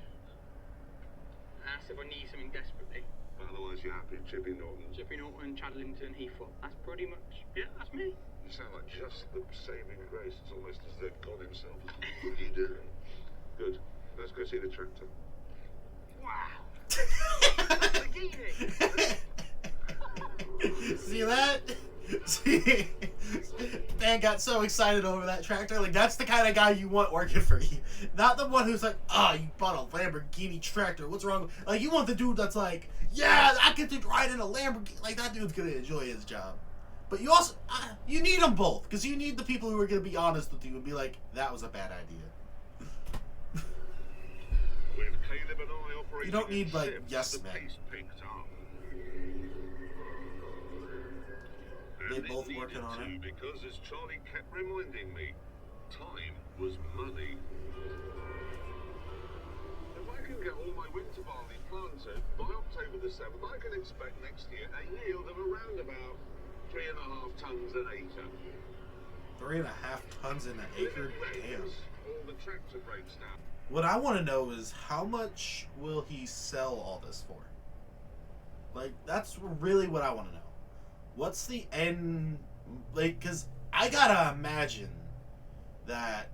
Asked if I need something desperately. But otherwise you're happy, Chippy Norton. Chippy Norton, Chadlington, Heathrow. That's pretty much, yeah, that's me. You sound like just the saving grace. It's almost as though God himself has put you down. Good. Let's go see the tractor. Wow. That's beginning. See that? See, man got so excited over that tractor. Like, that's the kind of guy you want working for you. Not the one who's like, oh, you bought a Lamborghini tractor. What's wrong? Like, you want the dude that's like, yeah, I get to ride in a Lamborghini. Like, that dude's gonna enjoy his job. But you also, you need them both. Because you need the people who are gonna be honest with you and be like, that was a bad idea. With Caleb and I operating You don't need, like, shifts, yes the men. pace picked up. They And both it working needed on to, it. because as Charlie kept reminding me, time was money. If I can get all my winter barley planted by October the 7th, I can expect next year a yield of around about 3.5 tons an acre. 3.5 tons in an acre? Damn. All the tractor breaks down. What I want to know is how much will he sell all this for? Like, that's really what I want to know. what's the end, like, because I gotta imagine that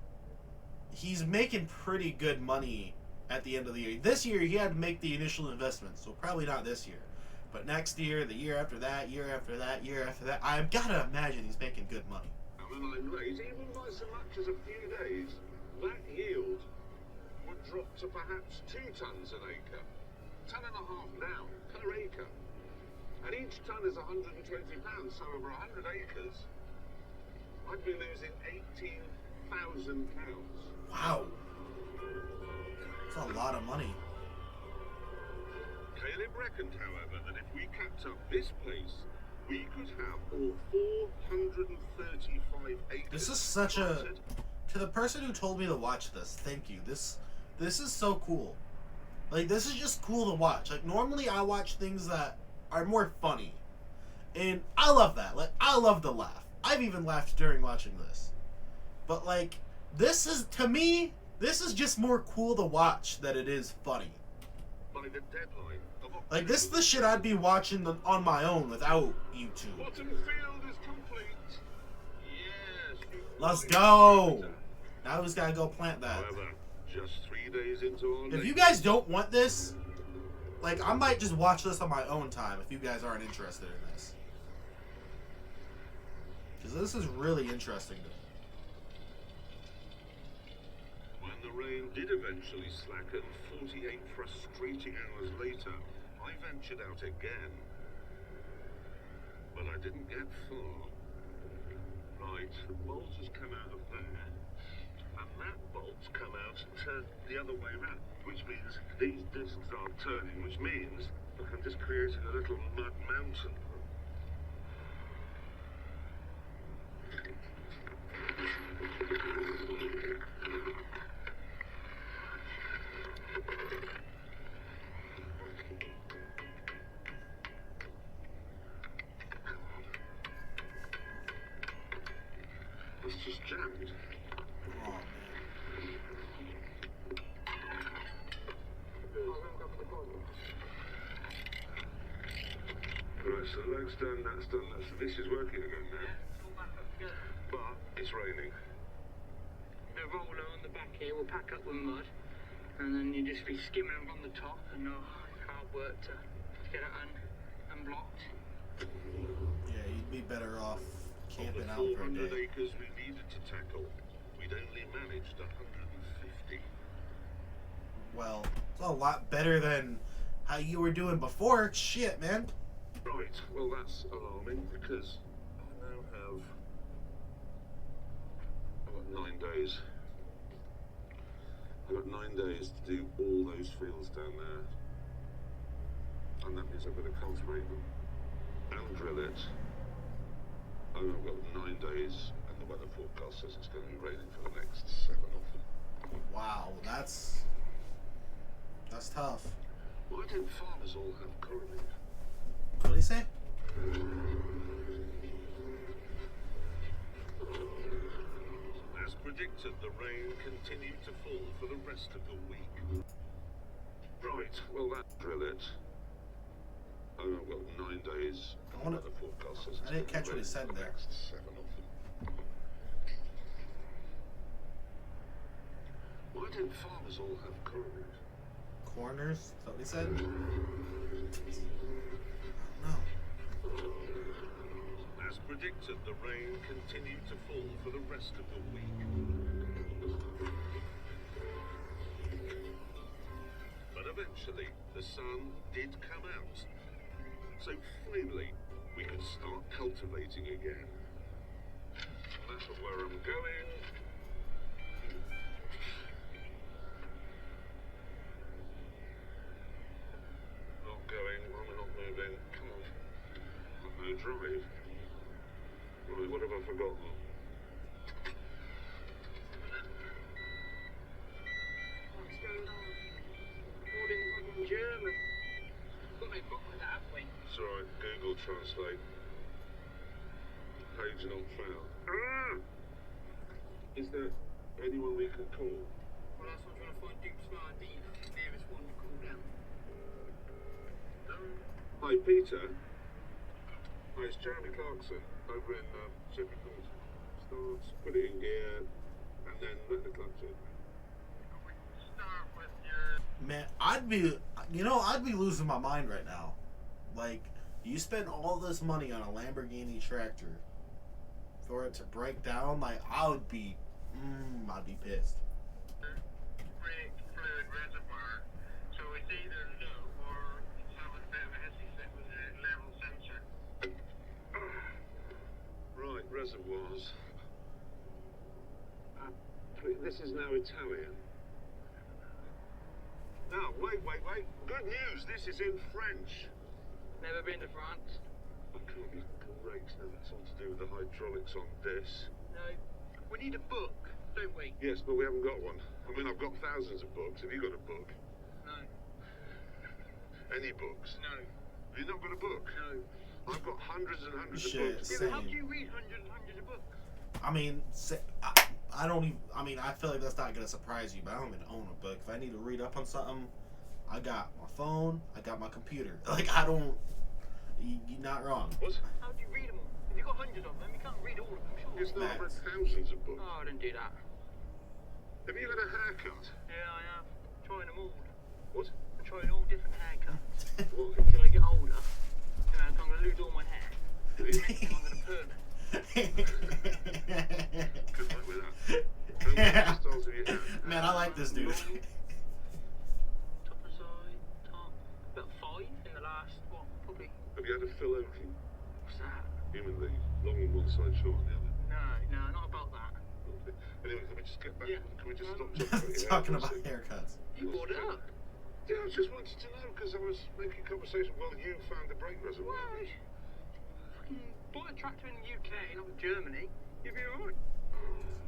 he's making pretty good money at the end of the year. This year, he had to make the initial investment, so probably not this year. But next year, the year after that, year after that, year after that, I've gotta imagine he's making good money. And I'm late, even by so much as a few days, that yield would drop to perhaps 2 tons an acre. 10.5 now per acre. And each ton is £120, so over 100 acres, I'd be losing £18,000. Wow. That's a lot of money. Caleb reckoned, however, that if we kept up this pace, we could have all 435 acres. This is such a... To the person who told me to watch this, thank you. This is so cool. Like, this is just cool to watch. Like, normally I watch things that are more funny. And I love that. Like, I love to laugh. I've even laughed during watching this. But, like, this is, to me, this is just more cool to watch than it is funny. By the deadline of October, Like, this is the shit I'd be watching on my own without YouTube. Bottom field is complete. Yes. Let's go! Now we just gotta go plant that. However, just 3 days into our If you guys don't want this, like, I might just watch this on my own time if you guys aren't interested in this. Because this is really interesting to me. When the rain did eventually slacken, 48 frustrating hours later, I ventured out again. But I didn't get far. Right, the bolt has come out of there, and that bolt's come out and turned the other way round, which means these discs aren't turning, which means look, I'm just creating a little mud mountain. It's just jammed. Oh, man. Right, so that's done, this is working again now. But it's raining. The roller on the back here will pack up with mud, and then you just be skimming from the top, and hard work to get it unblocked. Yeah, you'd be better off camping out Of the for a 400 day. acres we needed to tackle, we'd only managed 150. Well, it's a lot better than how you were doing before. Shit, man. Right, well that's alarming because I now have I've got 9 days. I've got 9 days to do all those fields down there. And that means I've got to cultivate them and drill it. And I've got 9 days, and the weather forecast says it's going to be raining for the next 7 of them. Wow, that's tough. Why don't farmers all have correlated? What did he say? As predicted, the rain continued to fall for the rest of the week. Right, well that drill it. And I've got 9 days. I wanna- The forecast says it's I didn't gonna be catch what he raining said for the there. next 7 of them. Why don't farmers all have correlated? Corners? Is that what he said? No. As predicted, the rain continued to fall for the rest of the week. But eventually, the sun did come out. So finally, we could start cultivating again. No matter where I'm going, not going, I'm not moving. Come on. I've no drive. Right, what have I forgotten? What's going on? All in fucking German. Got no book with that, have we? It's alright, Google Translate. Page not found. Ah! Is there anyone we can call? Well, that's what I'm trying to find DudeSaysThings, the nearest one to call down. Hi, Peter. Hi, it's Jeremy Clarkson over in Sheffield North. Starts, put it in gear, and then let the clutch in. Start with your... Man, I'd be losing my mind right now. Like, you spend all this money on a Lamborghini tractor for it to break down. Like, I'd be pissed. brake fluid reservoir, so it's either low or it's having a bit of a hissy fit with the level sensor. Right, reservoirs. This is now Italian. Now, wait. Good news, this is in French. Never been to France? I can't be great. Now, that's all to do with the hydraulics on this. No. We need a book, don't we? Yes, but we haven't got one. I mean, I've got thousands of books. Have you got a book? No. Any books? No. Have you not got a book? No. I've got hundreds and hundreds Shit, of books. Yeah, but how same. do you read hundreds and hundreds of books? I mean, I don't even. I mean, I feel like that's not gonna surprise you, but I don't even own a book. If I need to read up on something, I got my phone, I got my computer. Like, I don't. You're not wrong. What? How do you read them all? If you've got hundreds of them, you can't read all of them, sure. It's not Max. read thousands of books. Oh, I didn't do that. Have you had a haircut? Yeah, I have. Trying them all. What? I'm trying all different haircuts. What? Until I get older, you know, I'm going to lose all my hair. And then I'm going to perm it. Good luck with that. How many hairstyles have you had? Man, I like this dude. Top and side, top. About 5 in the last, what, probably. Have you had a Phil Oakley? What's that? Humanly, long on one side, short on the other. No, not about that. Okay. Anyway, can we just get back? Yeah. Can we just stop talking about your Talking hair for a about second? haircuts. You brought it up. Yeah, I just wanted to know because I was making conversation while you found the brake reservoir. Well, fucking bought a tractor in the UK, not Germany. You'd be alright.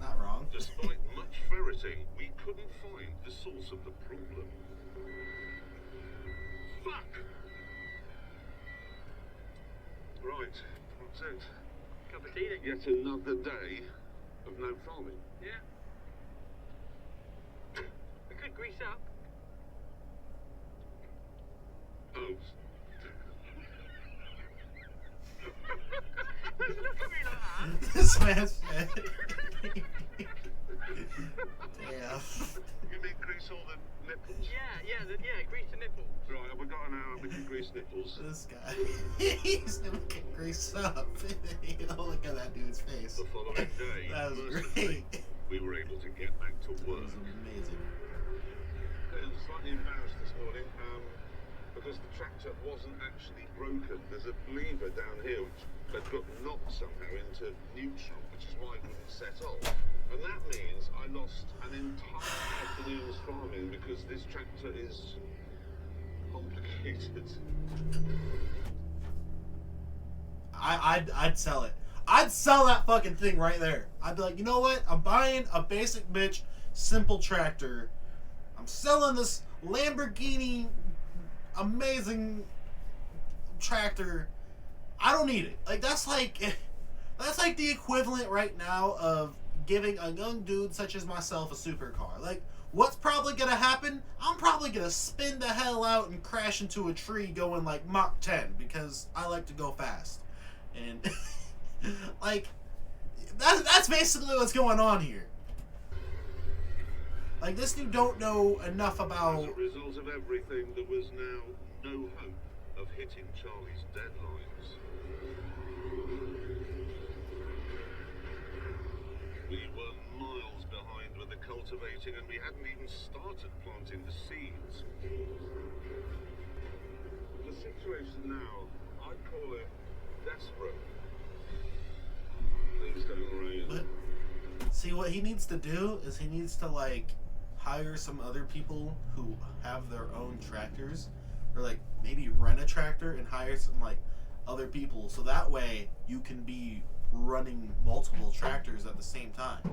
Not wrong. Despite much ferreting, we couldn't find the source of the problem. Fuck! Right, that's it. Cup of tea then. Yet another day of no farming. Yeah. We could grease up. Oh. Look at me like that. This man's shit. Damn. You mean grease all the nipples? Yeah, grease the nipples. Right, we've got an hour, we can grease nipples. This guy. He's gonna get greased up. You know, look at that dude's face. The following day, That was mercifully, great. we were able to get back to That work. was amazing. I was slightly embarrassed this morning because the tractor wasn't actually broken. There's a lever down here which had got knocked somehow into neutral, which is why it wouldn't set off. And that means I lost an entire afternoon's farming because this tractor is complicated. I'd sell it. I'd sell that fucking thing right there. I'd be like, you know what? I'm buying a basic bitch, simple tractor. I'm selling this Lamborghini amazing tractor. I don't need it. Like, that's like the equivalent right now of giving a young dude such as myself a supercar. Like, what's probably gonna happen? I'm probably gonna spin the hell out and crash into a tree going like Mach 10 because I like to go fast. And like, that's basically what's going on here. Like, this dude don't know enough about. As a result of everything, there was now no hope of hitting Charlie's deadlines. We were miles behind with the cultivating, and we hadn't even started planting the seeds. The situation now, I'd call it desperate. Please don't rain. But see, what he needs to do is he needs to like hire some other people who have their own tractors, or like maybe rent a tractor and hire some like other people, so that way you can be running multiple tractors at the same time. At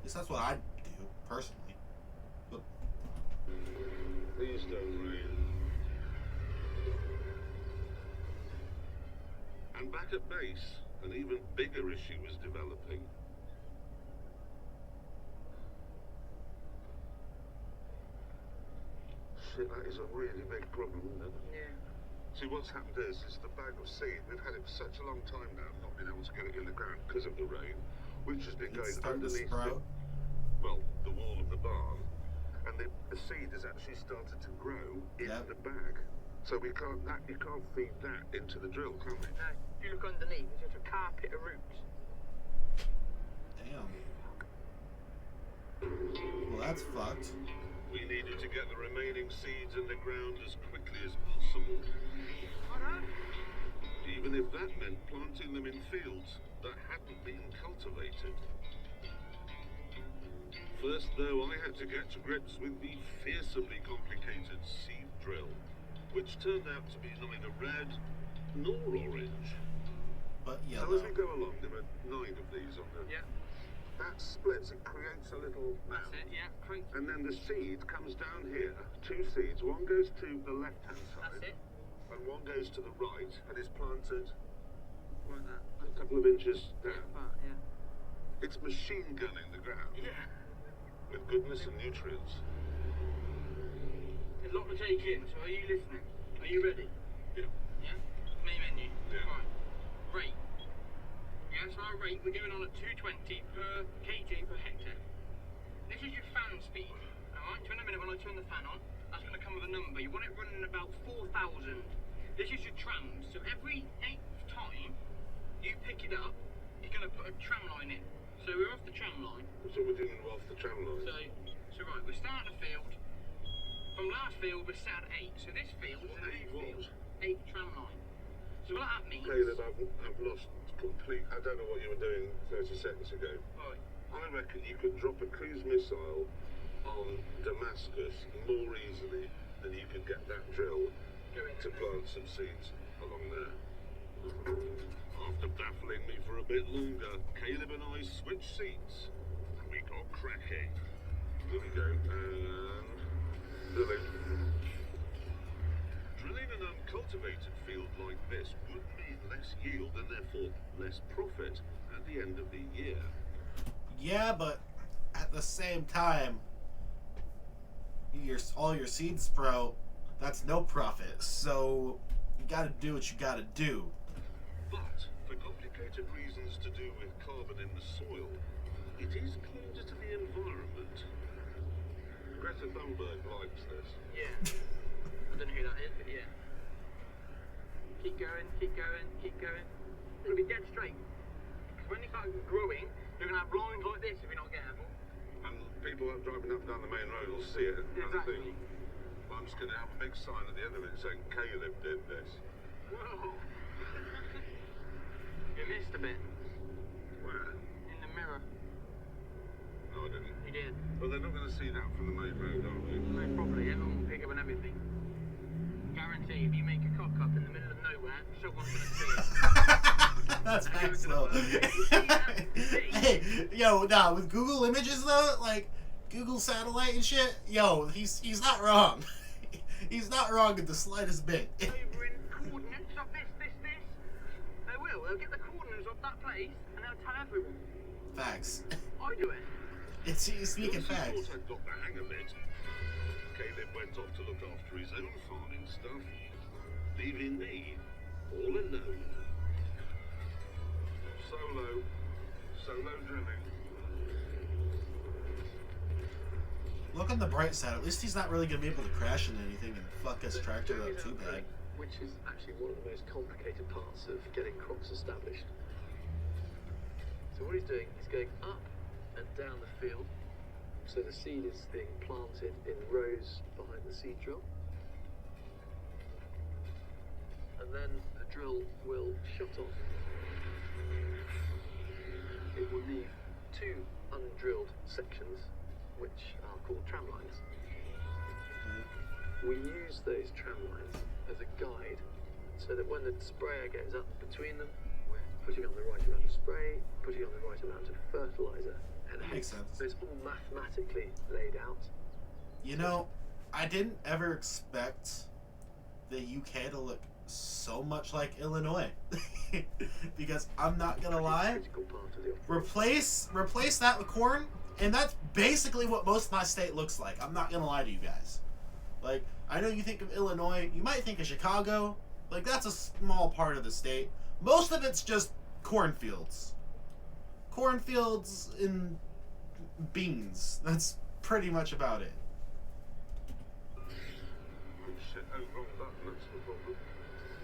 least that's what I'd do personally. But Please don't rain. And back at base, an even bigger issue was developing. Shit, that is a really big problem, isn't it? Yeah. See, what's happened is the bag of seed, we've had it for such a long time now, not been able to get it in the ground because of the rain, which has been going underneath the wall of the barn, and the seed has actually started to grow in the bag. So you can't feed that into the drill, can we? No, if you look underneath, there's just a carpet of roots. Damn. Well, that's fucked. We needed to get the remaining seeds in the ground as quickly as possible. Even if that meant planting them in fields that hadn't been cultivated. First, though, I had to get to grips with the fearsomely complicated seed drill, which turned out to be neither red nor orange. But So as we go along, there are 9 of these on the... Yeah. That splits, it creates a little mound. That's it, yeah. And then the seed comes down here, 2 seeds, one goes to the left-hand side. That's it. And one goes to the right and is planted Like that. a couple of inches down. Yeah. It's machine gunning the ground Yeah. with goodness and nutrients. There's a lot to take in, so are you listening? Are you ready? Yeah. Yeah? Main menu. Yeah. Right. Rate. Yeah, so our rate, we're going on at 220 per kg per hectare. This is your fan speed. Alright, so in a minute when I turn the fan on, that's going to come with a number. You want it running about 4,000. This is your trams. So every 8th time you pick it up, you're going to put a tram line in. So we're off the tram line. So we're doing off the tram line. So right, we're starting a field. From last field, we're sat at 8. So this field is an 8th field. 8th tram line. So what that means... Caleb, I've lost complete... I don't know what you were doing 30 seconds ago. Right. I reckon you could drop a cruise missile on Damascus more easily than you could get that drill to plant some seeds along there. After baffling me for a bit longer, Caleb and I switched seats and we got cracking. There we go, and drilling. Drilling an uncultivated field like this would mean less yield and therefore less profit at the end of the year. Yeah, but at the same time, all your seeds sprout, that's no profit. So you gotta do what you gotta do. But for complicated reasons to do with carbon in the soil, it is kinder to the environment. Greta Thunberg likes this. Yeah. I don't know who that is, but yeah. Keep going, keep going, keep going. It'll be dead straight. Because when you start growing, you're going to have lines like this if you're not careful. And people driving up and down the main road will see it. Exactly. And think, well, I'm just going to have a big sign at the end of it saying Caleb did this. Whoa. You missed a bit. Where? In the mirror. No, I didn't. You did. Well, they're not going to see that from the main road, are they? No, probably. Everyone will pick up and everything. Guarantee if you make a cock up in the middle of nowhere, someone's going to see it. That's facts though. Hey, yo, nah, with Google Images though, like Google Satellite and shit, yo, he's not wrong. He's not wrong in the slightest bit. Over in coordinates of this. They will. They'll get the coordinates of that place and they'll tell everyone. Facts. I do it. He's speaking facts. I got the hang of it. Caleb went off to look after his own farming stuff, leaving me all alone. Solo drilling. Look on the bright side. At least he's not really gonna be able to crash into anything and fuck his tractor up too bad. Which is actually one of the most complicated parts of getting crops established. So what he's doing, he's going up and down the field. So the seed is being planted in rows behind the seed drill. And then the drill will shut off. It will leave 2 undrilled sections, which are called tram lines. We use those tram lines as a guide, so that when the sprayer goes up between them, we're putting on the right amount of spray, putting on the right amount of fertilizer, and Makes sense. So it's all mathematically laid out. You know, I didn't ever expect the UK to look so much like Illinois. Because I'm not gonna lie, replace that with corn, and that's basically what most of my state looks like. I'm not gonna lie to you guys. Like, I know you think of Illinois, you might think of Chicago, Like, that's a small part of the state. Most of it's just cornfields. Cornfields and beans. That's pretty much about it. Shit, oh, wrong button, that's the problem.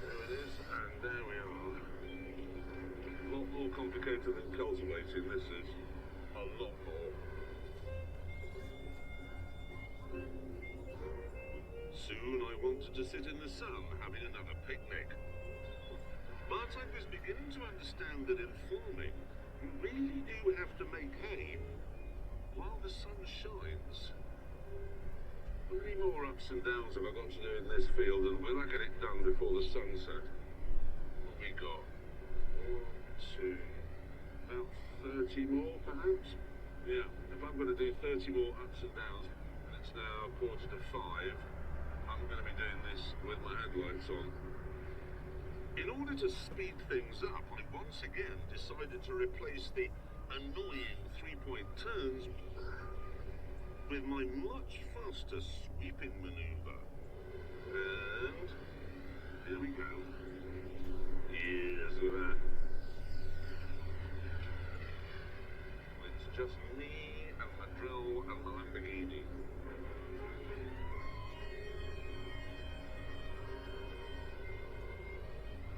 There it is, and there we are. A lot more complicated than cultivating, this is. A lot more. Soon I wanted to sit in the sun, having another picnic. But I was beginning to understand that in farming, you really do have to make hay while the sun shines. How many more ups and downs have I got to do in this field, and will I get it done before the sunset? What have we got? 1, 2, about 30 more perhaps? Yeah, if I'm going to do 30 more ups and downs, and it's now 4:45, I'm going to be doing this with my headlights on. In order to speed things up, I once again decided to replace the annoying 3-point turns with my much faster sweeping maneuver. And here we go. Yes, look at that. It's just me and the drill and the Lamborghini.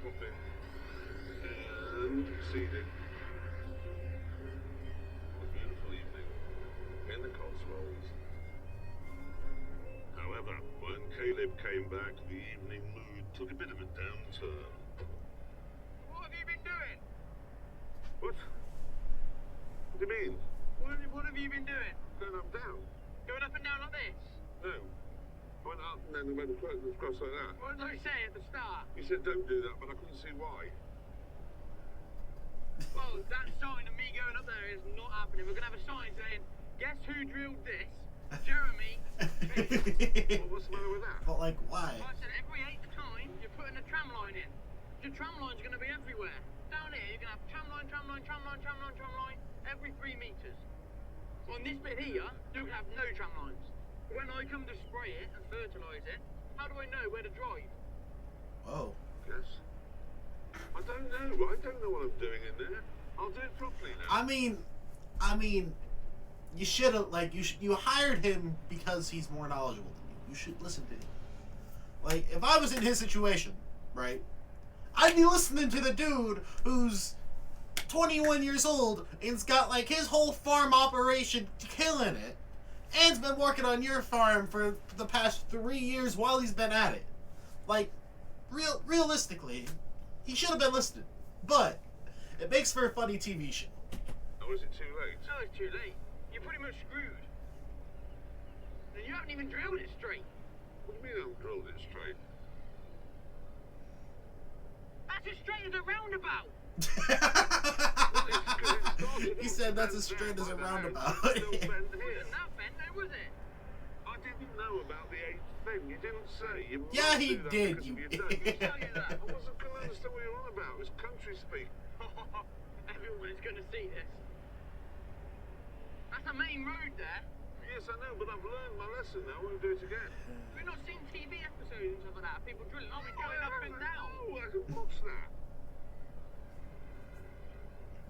Popping and seeding. What a beautiful evening in the Cotswolds. However, when Caleb came back, the evening mood took a bit of a downturn. What have you been doing? What? What do you mean? What have you been doing? Going up, down? Going up and down like this? No. I went up and then went across like that. What did I say at the start? You said don't do that, but I couldn't see why. Well, that sign of me going up there is not happening. We're going to have a sign saying, guess who drilled this? Jeremy. Well, what's the matter with that? But, like, why? Well, I said every 8th time you're putting a tram line in. Your tram line's going to be everywhere. Down here, you're going to have tram line, every 3 meters. On this bit here, you have no tram lines. When I come to spray it and fertilise it, how do I know where to drive? Whoa. Yes. I don't know. I don't know what I'm doing in there. I'll do it properly now. I mean, you should have, like, you hired him because he's more knowledgeable than you. You should listen to him. Like, if I was in his situation, right, I'd be listening to the dude who's 21 years old and's got, like, his whole farm operation killing it, and's been working on your farm for the past 3 years while he's been at it. Like, realistically, he should have been listening. But it makes for a funny TV show. Or is it too late? No, it's too late. You're pretty much screwed. And you haven't even drilled it straight. What do you mean I haven't drilled it straight? That's as straight as a roundabout. He said that's as straight as a roundabout. It wasn't that bent, though, was it? I didn't know about the 8th thing. You didn't say. You Yeah, must he do that did, because you of your dad. Who tell you that? I wasn't going to understand what you're on about. It was country speak. Everyone's going to see this. That's the main road there. Yes, I know, but I've learned my lesson now. I won't do it again. We've not seen TV episodes and stuff like that. People drilling. Are we going up and down? Oh, I can watch that.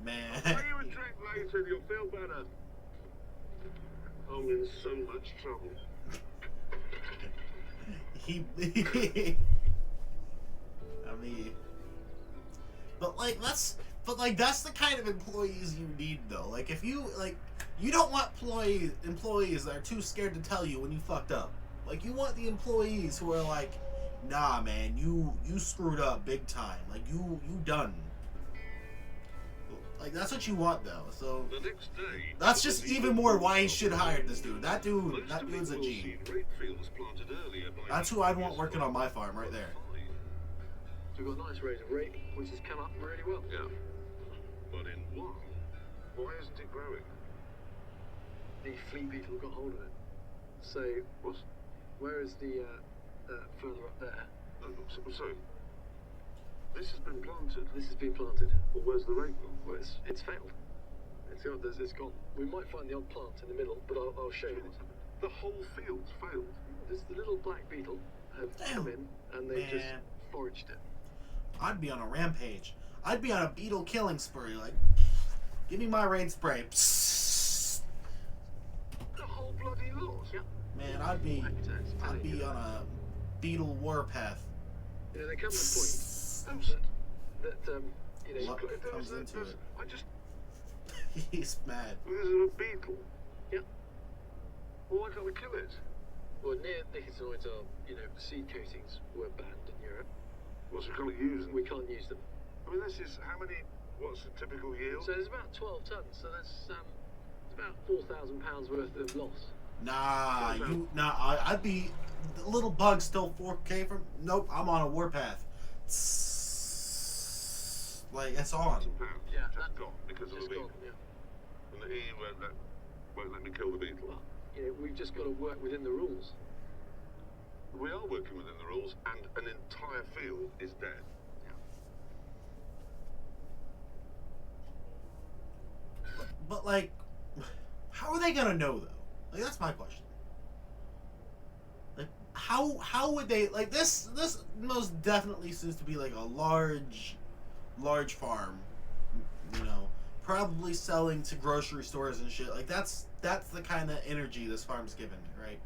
Man. I'll buy you a drink later and you'll feel better. I'm in so much trouble. I mean, but that's the kind of employees you need, though. Like, if you, like, you don't want employees that are too scared to tell you when you fucked up. Like, you want the employees who are like, nah, man, you screwed up big time. Like, you done. Like, that's what you want, though. So The next day, that's just even more why he should have hired this dude. That dude's a G. That's who I'd want working on my farm right there. So we've got a nice rate of rape, which has come up really well. Yeah. But in one, why isn't it growing? The flea beetle got hold of it. So, What? where is the, further up there? So, this has been planted. This has been planted. Well, where's the rate gone? Well, it's failed. It's gone. We might find the odd plant in the middle, but I'll show you. The whole field's failed. This the little black beetle have come in and they just foraged it. I'd be on a rampage. I'd be on a beetle killing spree. Like, give me my raid spray. Psst. The whole bloody lot. Yep. Man, I'd be on a beetle warpath. You know, there comes a point that you know, Luck comes into it. I just... He's mad. There's a beetle. Yep. Well, why can't we kill it? Well, neonicotinoids are, you know, seed coatings were banned in Europe. What's we can't use them? We can't use them. I mean, this is how many? What's the typical yield? So there's about 12 tons. So that's it's about £4,000 worth of loss. Nah, I'd be the little bug still 4K from. Nope, I'm on a warpath. Like it's on. Yeah, just gone because of the beetle. Gone, yeah. And the EU won't let me kill the beetle. Well, you know, we've just got to work within the rules. We are working within the rules, and an entire field is dead. But like, how are they gonna know though? Like that's my question. Like, how would they like this? This most definitely seems to be like a large farm. You know, probably selling to grocery stores and shit. Like that's the kind of energy this farm's giving me, right?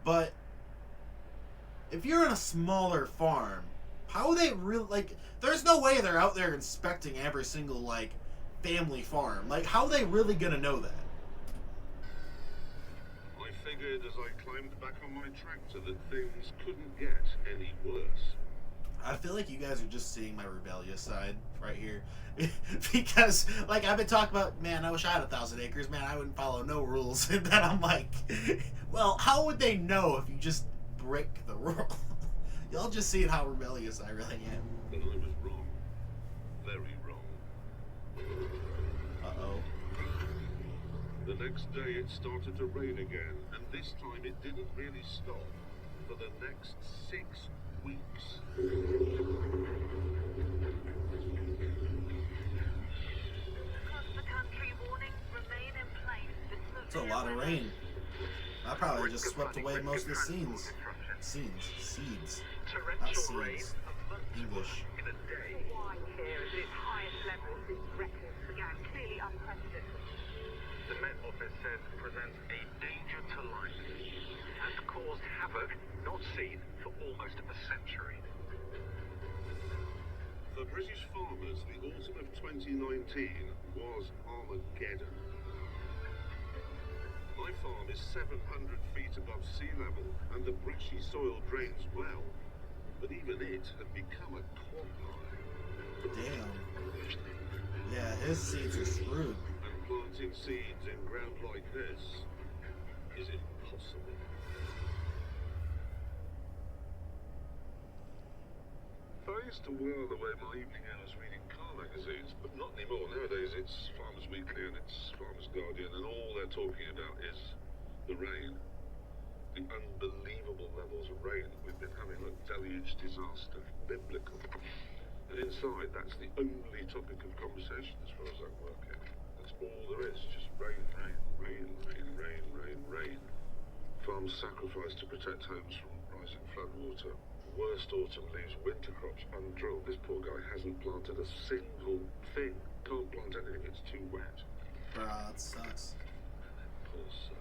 But if you're in a smaller farm, how would they really like? There's no way they're out there inspecting every single like family farm. Like, how are they really gonna know that? I figured as I climbed back on my tractor that things couldn't get any worse. I feel like you guys are just seeing my rebellious side right here. Because, like, I've been talking about, man, I wish I had 1,000 acres, man, I wouldn't follow no rules. And then I'm like, well, how would they know if you just break the rule? Y'all just seeing how rebellious I really am. Then I was wrong. Very wrong. Uh-oh. The next day it started to rain again, and this time it didn't really stop for the next 6 weeks. It's a lot of rain. I probably just swept away most of the seeds. Not seeds. English. Wine here is at its highest level since records began, clearly unprecedented. The Met Office says it presents a danger to life and caused havoc not seen for almost a century. For British farmers, the autumn of 2019 was Armageddon. My farm is 700 feet above sea level, and the brushy soil drains well. But even it had become a quagmire. Damn. Yeah, his seeds are screwed. And planting seeds in ground like this is impossible. I used to while away my evening hours reading car magazines, but not anymore. Nowadays it's Farmers Weekly and it's Farmers Guardian, and all they're talking about is the rain. The unbelievable levels of rain that we've been having, like deluge disaster, biblical. And inside, that's the only topic of conversation as far as I'm working. That's all there is, just rain, rain, rain, rain, rain, rain, rain. Farms sacrificed to protect homes from rising floodwater. Worst autumn leaves winter crops undrilled. This poor guy hasn't planted a single thing. Can't plant anything, it's too wet. Bruh, that sucks. Poor son.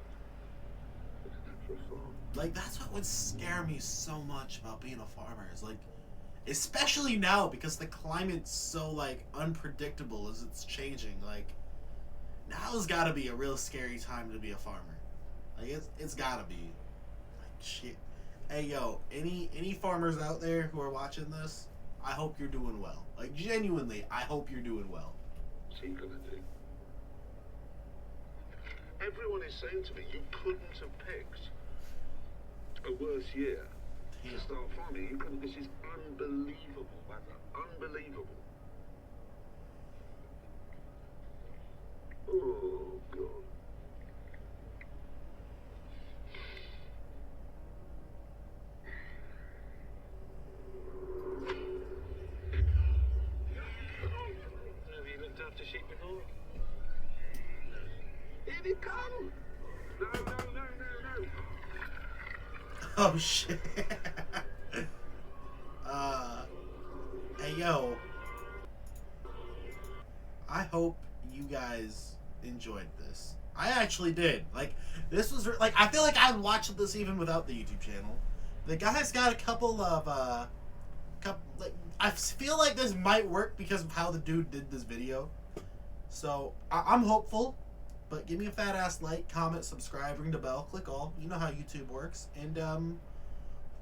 Look at that for a farm. Like, that's what would scare me so much about being a farmer. Is like, especially now, because the climate's so, like, unpredictable as it's changing. Like, now's gotta be a real scary time to be a farmer. Like, it's gotta be. Like, shit. Hey, yo, any farmers out there who are watching this, I hope you're doing well. Like, genuinely, I hope you're doing well. What's he gonna do? Everyone is saying to me, you couldn't have picked a worse year to start farming. You couldn't. This is unbelievable weather. Unbelievable. Oh, God. Have you looked after sheep before? Here they come! No. Oh, shit. Hey, yo. I hope you guys enjoyed this. I actually did. Like, this was, like, I feel like I watched this even without the YouTube channel. The guy's got a couple of, like, I feel like this might work because of how the dude did this video. So, I'm hopeful. But give me a fat ass like, comment, subscribe, ring the bell, click all. You know how YouTube works. And,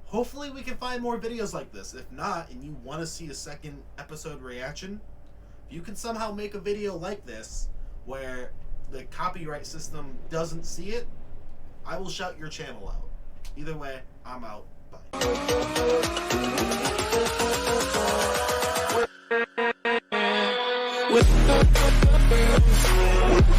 hopefully we can find more videos like this. If not, and you want to see a second episode reaction, if you can somehow make a video like this where the copyright system doesn't see it, I will shout your channel out. Either way, I'm out. Bye.